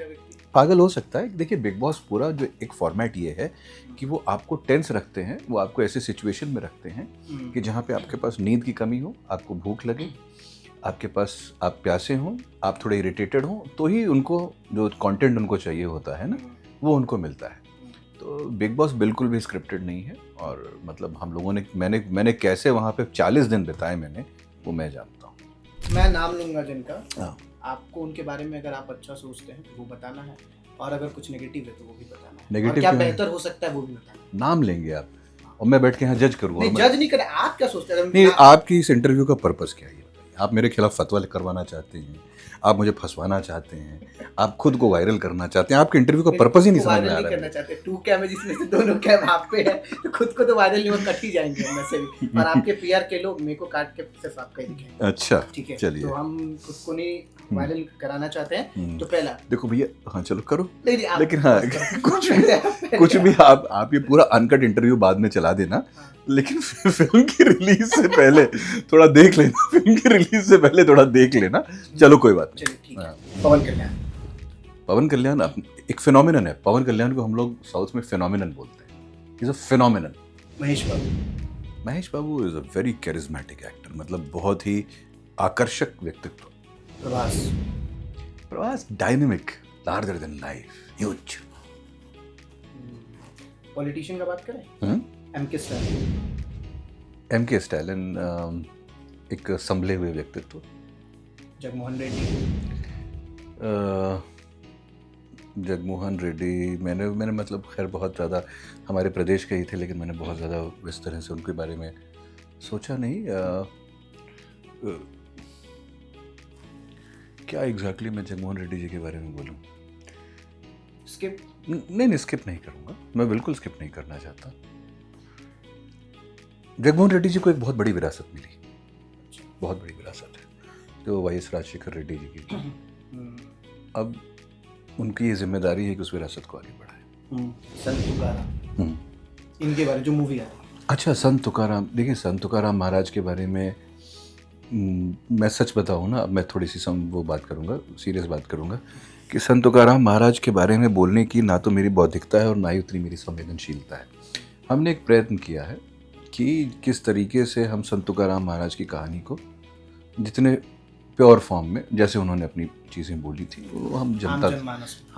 पागल हो सकता है। देखिए, बिग बॉस पूरा जो एक फॉर्मेट ये है कि वो आपको टेंस रखते हैं, वो आपको ऐसे सिचुएशन में रखते हैं कि जहाँ पे आपके पास नींद की कमी हो, आपको भूख लगे, आपके पास आप प्यासे हों, आप थोड़े इरिटेटेड हों, तो ही उनको जो कंटेंट उनको चाहिए होता है ना, वो उनको मिलता है। तो बिग बॉस बिल्कुल भी स्क्रिप्टेड नहीं है। और मतलब हम लोगों ने मैंने कैसे वहाँ पे 40 दिन बिताए मैंने, वो मैं जानता हूँ। मैं नाम लूँगा जिनका, आपको उनके बारे में अगर आप अच्छा सोचते हैं तो वो बताना है, और अगर कुछ नेगेटिव है तो वो भी बताना है। नेगेटिव क्या बेहतर हो सकता है वो भी बताना है। नाम लेंगे आप और मैं बैठ के यहाँ जज करूँगा। नहीं, जज नहीं करें, आप क्या सोचते हैं? नहीं, आपकी इस इंटरव्यू का पर्पस क्या है ये बताइए। आप मेरे खिलाफ फतवा करवाना चाहते हैं, आप मुझे फंसवाना चाहते हैं, आप खुद को वायरल करना चाहते हैं, आपके इंटरव्यू का पर्पस ही नहीं समझ में आ रहा है। चाहते 2 कैम है जिसमें से दोनों कैम आप पे है, तो खुद को तो वायरल नहीं, वो कट ही जाएंगे हम में से भी। और आपके PR के लोग मेरे को काट के सिर्फ आपका ही दिखेंगे। अच्छा, ठीक है, चलिए। तो हम खुद को नहीं वायरल कराना चाहते हैं। तो पहला देखो भैया, हाँ चलो करो, लेकिन हाँ कुछ भी आप ये पूरा अनकट इंटरव्यू बाद में चला देना, लेकिन फिल्म की रिलीज से पहले थोड़ा देख लेना, फिल्म की रिलीज से पहले थोड़ा देख लेना। चलो कोई बात नहीं। पवन कल्याण एक फिनोमिनन है। पवन कल्याण को हम लोग साउथ में फिनोमिनन बोलते हैं। Is a phenomenon. Mahesh Babu is a very charismatic actor, मतलब बहुत ही आकर्षक व्यक्तित्व। Prabhas dynamic, larger than life, huge. Politician का बात करें, एम के स्टैलिन एक संभले हुए व्यक्तित्व। जगमोहन रेड्डी। जगमोहन रेड्डी मैंने मतलब खैर बहुत ज़्यादा हमारे प्रदेश के ही थे, लेकिन मैंने बहुत ज़्यादा इस तरह से उनके बारे में सोचा नहीं। क्या एग्जैक्टली मैं जगमोहन रेड्डी जी के बारे में बोलूं? स्किप? नहीं, स्किप नहीं करूंगा, मैं बिल्कुल स्किप नहीं करना चाहता। जगमोहन रेड्डी जी को एक बहुत बड़ी विरासत मिली, बहुत बड़ी विरासत है, जो वाईएस राजशेखर रेड्डी जी की थी। अब उनकी ये जिम्मेदारी है कि उस विरासत को आगे बढ़ाए। संत तुकाराम, इनके बारे जो मूवी आई। अच्छा, संत तुकाराम, देखिए संत तुकाराम महाराज के बारे में मैं सच बताऊँ ना, अब मैं थोड़ी सी वो बात करूँगा, सीरियस बात करूँगा कि संत तुकाराम महाराज के बारे में बोलने की ना तो मेरी बौद्धिकता है और ना ही उतनी मेरी संवेदनशीलता है। हमने एक प्रयत्न किया है कि किस तरीके से हम संत तुकाराम महाराज की कहानी को जितने प्योर फॉर्म में, जैसे उन्होंने अपनी चीज़ें बोली थी, वो हम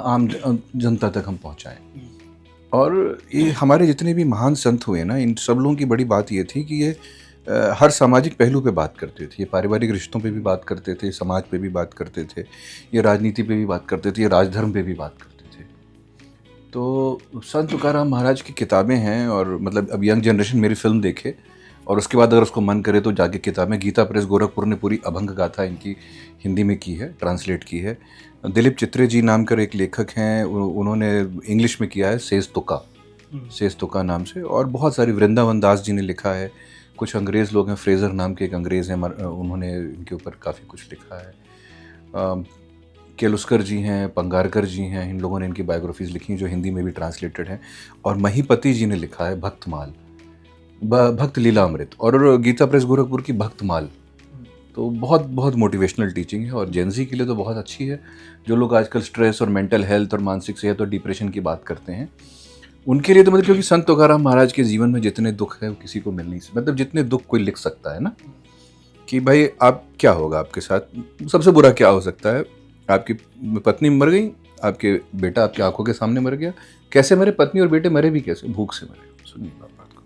आम जनता तक हम पहुँचाएँ। और ये हमारे जितने भी महान संत हुए ना, इन सब लोगों की बड़ी बात ये थी कि ये हर सामाजिक पहलू पे बात करते थे। ये पारिवारिक रिश्तों पे भी बात करते थे, समाज पे भी बात करते थे, ये राजनीति पे भी बात करते थे, ये राजधर्म पे भी बात करते थे। तो संत तुकाराम महाराज की किताबें हैं, और मतलब अब यंग जनरेशन मेरी फिल्म देखे और उसके बाद अगर उसको मन करे तो जाके किताबें, गीता प्रेस गोरखपुर ने पूरी अभंग गाथा इनकी हिंदी में की है, ट्रांसलेट की है। दिलीप चित्रे जी नाम कर एक लेखक हैं, उन्होंने इंग्लिश में किया है सेज तुका नाम से। और बहुत सारी, वृंदावन दास जी ने लिखा है, कुछ अंग्रेज़ लोग हैं, फ्रेज़र नाम के एक अंग्रेज़ हैं, उन्होंने इनके ऊपर काफ़ी कुछ लिखा है। केलुस्कर जी हैं, पंगारकर जी हैं, इन लोगों ने इनकी बायोग्राफीज़ लिखी जो हिंदी में भी ट्रांसलेटेड हैं। और महीपति जी ने लिखा है भक्तमाल, भक्त लीलामृत, और गीता प्रेस गोरखपुर की भक्तमाल। तो बहुत बहुत मोटिवेशनल टीचिंग है, और जेनजी के लिए तो बहुत अच्छी है। जो लोग आजकल स्ट्रेस और मेंटल हेल्थ और मानसिक सेहत और डिप्रेशन की बात करते हैं, उनके लिए तो मतलब, क्योंकि संत तुकाराम महाराज के जीवन में जितने दुख है वो किसी को मिल नहीं सकते। मतलब जितने दुख कोई लिख सकता है ना, कि भाई आप क्या होगा आपके साथ, सबसे बुरा क्या हो सकता है, आपकी पत्नी मर गई, आपके बेटा आपकी आंखों के सामने मर गया। कैसे मरे? पत्नी और बेटे मरे भी कैसे? भूख से मरे। सुनिए बात को,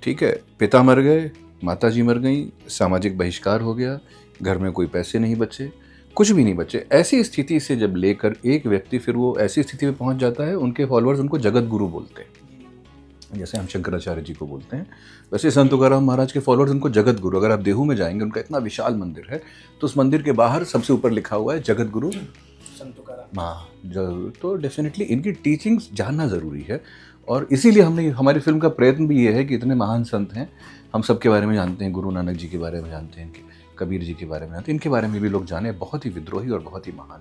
ठीक है, पिता मर गए, माता जी मर गई, सामाजिक बहिष्कार हो गया, घर में कोई पैसे नहीं बचे, कुछ भी नहीं बचे। ऐसी स्थिति से जब लेकर एक व्यक्ति फिर वो ऐसी स्थिति में पहुंच जाता है, उनके फॉलोअर्स उनको जगत गुरु बोलते हैं, जैसे हम शंकराचार्य जी को बोलते हैं, वैसे संत तुकाराम महाराज के फॉलोअर्स उनको जगत गुरु। अगर आप देहू में जाएंगे, उनका इतना विशाल मंदिर है, तो उस मंदिर के बाहर सबसे ऊपर लिखा हुआ है जगत गुरु संत तुकाराम। हाँ, तो डेफिनेटली इनकी टीचिंग्स जानना ज़रूरी है। और इसीलिए हमने, हमारी फिल्म का प्रयत्न भी ये है कि इतने महान संत हैं, हम सब के बारे में जानते हैं, गुरु नानक जी के बारे में जानते हैं, कबीर जी के बारे में जानते हैं, इनके बारे में भी लोग जाने। बहुत ही विद्रोही और बहुत ही महान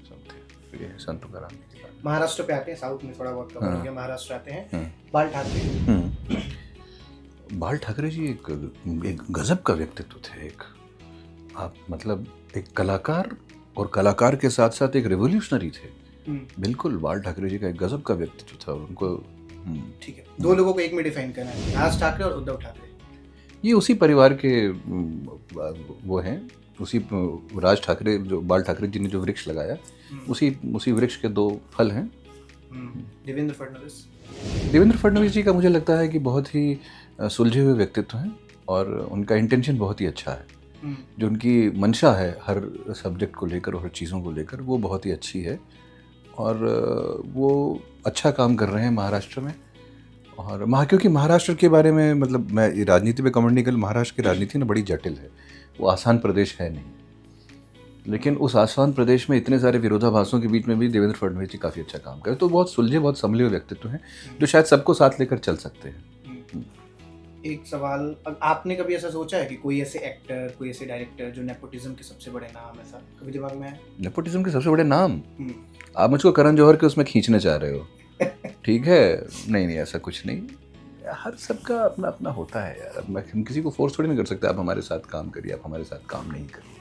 संत थे ये संत तुकाराम जी। महाराष्ट्र पे आते हैं, साउथ में थोड़ा बहुत कवर हो गया, महाराष्ट्र आते हैं। बाल ठाकरे। बाल ठाकरे जी एक गजब का व्यक्तित्व थे। एक आप मतलब एक कलाकार, और कलाकार के साथ साथ एक रेवोल्यूशनरी थे। बिल्कुल, बाल ठाकरे जी का एक गजब का व्यक्तित्व था। उनको ठीक है, दो लोगों को एक में डिफाइन करना है, राज ठाकरे और उद्धव ठाकरे। ये उसी परिवार के वो हैं, उसी राज ठाकरे, जो बाल ठाकरे जी ने जो वृक्ष लगाया, उसी वृक्ष के दो फल हैं। देवेंद्र फडणवीस जी का मुझे लगता है कि बहुत ही सुलझे हुए व्यक्तित्व हैं, और उनका इंटेंशन बहुत ही अच्छा है। जो उनकी मंशा है हर सब्जेक्ट को लेकर और हर चीज़ों को लेकर, वो बहुत ही अच्छी है, और वो अच्छा काम कर रहे हैं महाराष्ट्र में। और क्योंकि महाराष्ट्र के बारे में, मतलब मैं राजनीति पे कमेंट नहीं कर, महाराष्ट्र की राजनीति ना बड़ी जटिल है, वो आसान प्रदेश है नहीं। लेकिन उस आसान प्रदेश में इतने सारे विरोधाभासों के बीच में भी देवेंद्र फडणवीस जी काफ़ी अच्छा काम करे। तो बहुत सुलझे, बहुत संभले हुए व्यक्तित्व हैं, जो शायद सबको साथ लेकर चल सकते हैं। एक सवाल, आपने कभी ऐसा सोचा है कि कोई ऐसे एक्टर, कोई ऐसे डायरेक्टर जो नेपोटिज्म के सबसे बड़े नाम, ऐसा कभी दिमाग में आया? नेपोटिज्म के सबसे बड़े नाम? आप मुझको करण जौहर के उसमें खींचना चाह रहे हो? ठीक है, नहीं, ऐसा कुछ नहीं। हर सबका अपना अपना होता है यार। हम किसी को फोर्स थोड़ी नहीं कर सकते, आप हमारे साथ काम करिए, आप हमारे साथ काम नहीं करिए,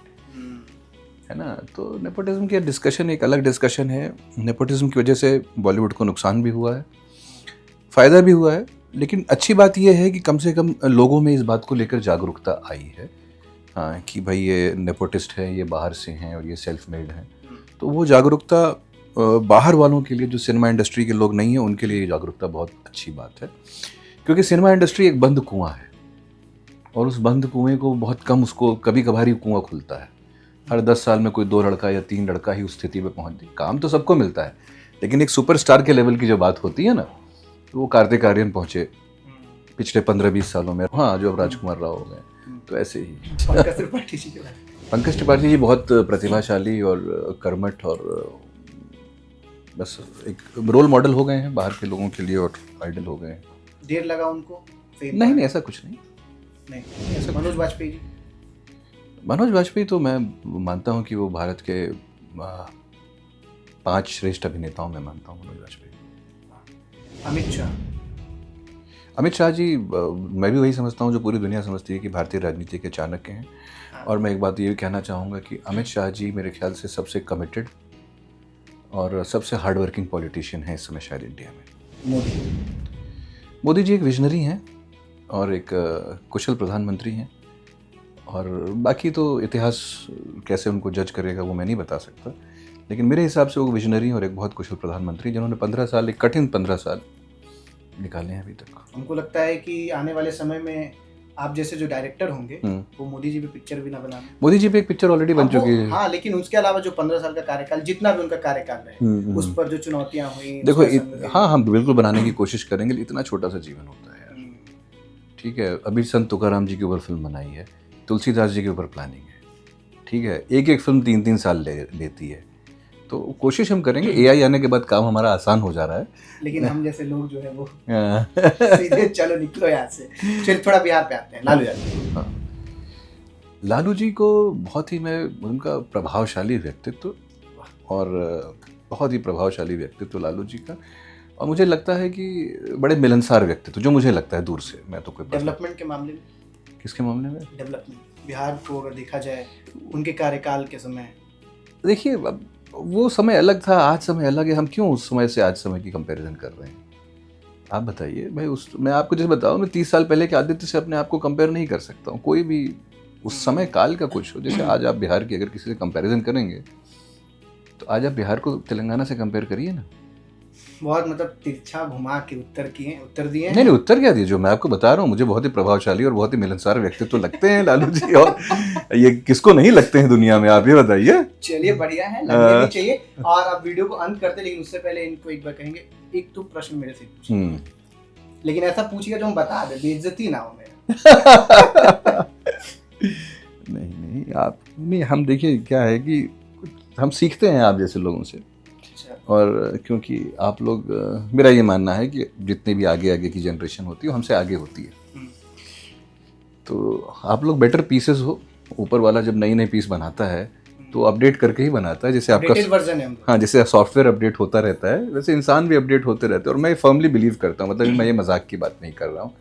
है ना। तो नेपोटिज्म की डिस्कशन एक अलग डिस्कशन है। नेपोटिज्म की वजह से बॉलीवुड को नुकसान भी हुआ है, फ़ायदा भी हुआ है, लेकिन अच्छी बात यह है कि कम से कम लोगों में इस बात को लेकर जागरूकता आई है। हाँ, कि भाई ये नेपोटिस्ट है, ये बाहर से हैं और ये सेल्फ मेड हैं। तो वो जागरूकता बाहर वालों के लिए, जो सिनेमा इंडस्ट्री के लोग नहीं हैं, उनके लिए ये जागरूकता बहुत अच्छी बात है। क्योंकि सिनेमा इंडस्ट्री एक बंद कुआं है और उस बंद कुएं को बहुत कम, उसको कभी कभार ही कुआं खुलता है। हर 10 साल में कोई 2 लड़का या 3 लड़का ही उस स्थिति पे पहुंचती। काम तो सबको मिलता है, लेकिन एक सुपरस्टार के लेवल की जो बात होती है ना, तो वो कार्तिक आर्यन पहुंचे पिछले 15-20 सालों में। हाँ, जो अब राजकुमार राव हो गए, तो ऐसे ही पंकज त्रिपाठी जी बहुत प्रतिभाशाली और कर्मठ और बस एक रोल मॉडल हो गए हैं बाहर के लोगों के लिए और आइडल हो गए हैं। देर लगा उनको? नहीं, ऐसा कुछ नहीं। ऐसा मनोज वाजपेयी जी? मनोज वाजपेयी तो मैं मानता हूँ कि वो भारत के 5 श्रेष्ठ अभिनेताओं में मानता हूँ मनोज वाजपेयी। अमित शाह जी, मैं भी वही समझता हूँ जो पूरी दुनिया समझती है कि भारतीय राजनीति के चाणक्य हैं। और मैं एक बात ये भी कहना चाहूँगा कि अमित शाह जी मेरे ख्याल से सबसे कमिटेड और सबसे हार्ड वर्किंग पॉलिटिशियन है इस समय शायद इंडिया में। मोदी जी एक विजनरी हैं और एक कुशल प्रधानमंत्री हैं, और बाकी तो इतिहास कैसे उनको जज करेगा वो मैं नहीं बता सकता, लेकिन मेरे हिसाब से वो विजनरी और एक बहुत कुशल प्रधानमंत्री जिन्होंने 15 साल, एक कठिन 15 साल निकाले हैं अभी तक। हमको लगता है कि आने वाले समय में आप जैसे जो डायरेक्टर होंगे वो मोदी जी पे पिक्चर भी ना बनाएं। मोदी जी पे एक पिक्चर ऑलरेडी बन चुकी है। हाँ, लेकिन उसके अलावा जो 15 साल का कार्यकाल, जितना भी उनका कार्यकाल रहे, उस पर जो चुनौतियां हुई, देखो हाँ, हम बिल्कुल बनाने की कोशिश करेंगे, इतना छोटा सा जीवन होता है यार। ठीक है, अभी संत तुकाराम जी के ऊपर फिल्म बनाई है, तुलसीदास जी के ऊपर प्लानिंग है। ठीक है, एक फिल्म 3-3 साल लेती है, तो कोशिश हम करेंगे। AI आने के बाद काम हमारा आसान हो जा रहा है, लेकिन हम जैसे लोग जो है वो सीधे चलो निकलो यहाँ से। चलिए थोड़ा बिहार पे आते हैं, लालू यादव। हाँ, लालू जी को बहुत ही, मैं उनका प्रभावशाली व्यक्तित्व और बहुत ही प्रभावशाली व्यक्तित्व लालू जी का, और मुझे लगता है कि बड़े मिलनसार व्यक्तित्व, जो मुझे लगता है दूर से। मैं तो कोई डेवलपमेंट के मामले में, किसके मामले में? डेवलपमेंट बिहार को अगर देखा जाए उनके कार्यकाल के समय, देखिए वो समय अलग था, आज समय अलग है। हम क्यों उस समय से आज समय की कंपैरिजन कर रहे हैं? आप बताइए भाई। मैं आपको जैसे बताऊं, मैं 30 साल पहले के आदित्य से अपने आप को कंपेयर नहीं कर सकता हूँ। कोई भी उस समय काल का कुछ हो, जैसे आज आप बिहार की अगर किसी से कंपैरिजन करेंगे, तो आज आप बिहार को तेलंगाना से कंपेयर करिए ना। बहुत मतलब तिरछा घुमा के उत्तर दिए। नहीं, उत्तर क्या दिए, जो मैं आपको बता रहा हूँ, मुझे बहुत ही प्रभावशाली और बहुत ही मिलनसार व्यक्तित्व लगते हैं लालू जी, और ये किसको नहीं लगते हैं दुनिया में, आप ये बताइए। चलिए बढ़िया है, लगने भी चाहिए। और अब वीडियो को अंत करते, लेकिन उससे पहले इनको एक बार कहेंगे, एक तो प्रश्न मेरे से पूछिए, लेकिन ऐसा पूछिएगा जो हम बता दे, बेइज्जती ना हो मेरा। नहीं, आप नहीं, हम देखिए क्या है कि हम सीखते हैं आप जैसे लोगों से, और क्योंकि आप लोग, मेरा ये मानना है कि जितनी भी आगे की जनरेशन होती है, हमसे आगे होती है, तो आप लोग बेटर पीसेस हो। ऊपर वाला जब नई पीस बनाता है तो अपडेट करके ही बनाता है, जैसे आपका वर्जन है। हाँ, जैसे सॉफ्टवेयर अपडेट होता रहता है, वैसे इंसान भी अपडेट होते रहते हैं। और मैं फर्मली बिलीव करता हूँ, मतलब मैं ये मजाक की बात नहीं कर रहा हूँ,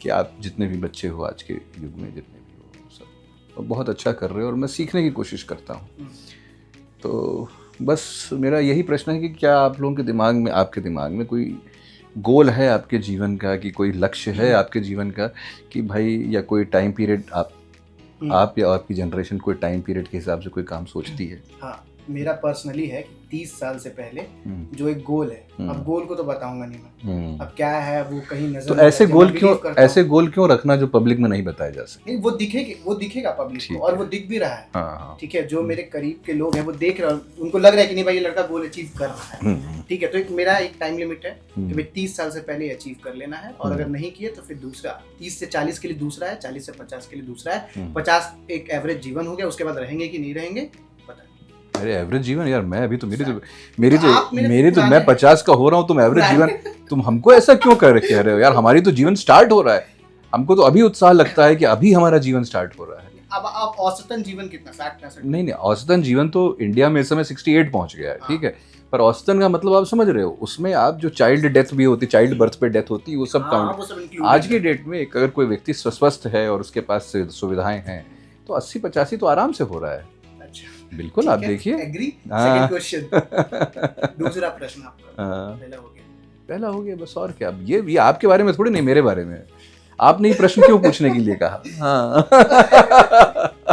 कि आप जितने भी बच्चे हो आज के युग में, जितने भी हो, सब बहुत अच्छा कर रहे हो, और मैं सीखने की कोशिश करता हूँ। तो बस मेरा यही प्रश्न है कि क्या आप लोगों के दिमाग में, आपके दिमाग में कोई गोल है आपके जीवन का, कि कोई लक्ष्य है आपके जीवन का, कि भाई, या कोई टाइम पीरियड आप या आपकी जनरेशन कोई टाइम पीरियड के हिसाब से कोई काम सोचती है? हाँ, मेरा पर्सनली है कि 30 साल से पहले जो एक गोल है, अब गोल को तो बताऊंगा नहीं मैं, अब क्या है वो कहीं नजर। तो ऐसे गोल क्यों रखना जो पब्लिक में नहीं बताया जा सके? वो दिखेगा पब्लिक को, और वो दिख भी रहा है। हाँ। ठीक है, जो मेरे करीब के लोग हैं वो देख रहे हैं, उनको लग रहा है कि नहीं भाई ये लड़का गोल अचीव कर रहा है। ठीक है, तो एक मेरा एक टाइम लिमिट है कि भाई 30 साल से पहले अचीव कर लेना है, और अगर नहीं किए तो फिर दूसरा 30 से 40 के लिए दूसरा है, 40 से 50 के लिए दूसरा है, 50 एक एवरेज जीवन हो गया, उसके बाद रहेंगे कि नहीं रहेंगे पता नहीं। अरे एवरेज जीवन यार, मैं अभी तो मेरी तो मैं 50 का हो रहा हूँ, तुम एवरेज जीवन, तुम हमको ऐसा क्यों कह रहे हो यार? हमारी तो जीवन स्टार्ट हो रहा है, हमको तो अभी उत्साह लगता है कि अभी हमारा जीवन स्टार्ट हो रहा है। अब आप औसतन जीवन कितना? 60-65? नहीं, औसतन जीवन तो इंडिया में इस समय 68 पहुंच गया है। ठीक है, पर औसतन का मतलब आप समझ रहे हो, उसमें आप जो चाइल्ड डेथ भी होती, चाइल्ड बर्थ पे डेथ होती है, वो सब काउंट। आज की डेट में अगर कोई व्यक्ति स्वस्थ है और उसके पास सुविधाएं हैं, तो 80-85 तो आराम से हो रहा है। बिल्कुल, आप देखिए। एग्री। सेकंड क्वेश्चन, दूसरा प्रश्न आपका पहला हो गया, पहला हो गया बस, और क्या। ये आपके बारे में थोड़ी नहीं, मेरे बारे में। आपने ये प्रश्न क्यों पूछने के लिए कहा? हाँ।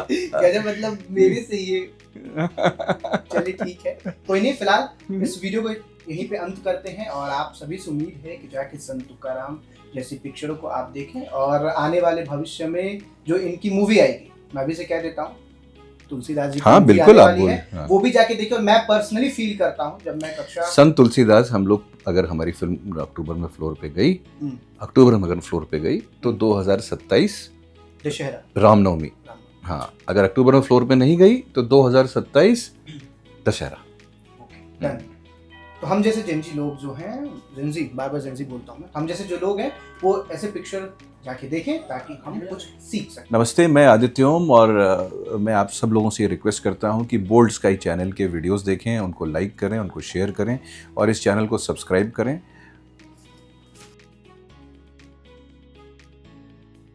कहते मतलब मेरे से ये चलिए ठीक है, कोई नहीं। फिलहाल इस वीडियो को यहीं पे अंत करते हैं और आप सभी से उम्मीद है कि जाके संत तुकाराम जैसी पिक्चरों को आप देखें और आने वाले भविष्य में जो इनकी मूवी आएगी, मैं अभी से कह देता हूँ, तुलसीदास जी की हाँ movie बिल्कुल, आने आप वाली बोले। है, हाँ। वो भी जाके देखिए। और मैं पर्सनली फील करता हूँ जब मैं कक्षा संत तुलसीदास, हम लोग अगर हमारी फिल्म अक्टूबर में फ्लोर पे गई, अक्टूबर में अगर फ्लोर पे गई तो 2027 दशहरा रामनवमी। हाँ, अगर अक्टूबर में फ्लोर पे नहीं गई तो 2027 दशहरा। डन। तो हम जैसे जेंजी लोग जो हैं, जेंजी बार बार जेंजी बोलता हूँ मैं, हम जैसे जो लोग हैं वो ऐसे पिक्चर जाके देखें ताकि हम कुछ सीख सकें। नमस्ते, मैं आदित्य ओम और मैं आप सब लोगों से ये रिक्वेस्ट करता हूँ कि बोल्ड स्काई चैनल के वीडियोस देखें, उनको लाइक करें, उनको शेयर करें और इस चैनल को सब्सक्राइब करें।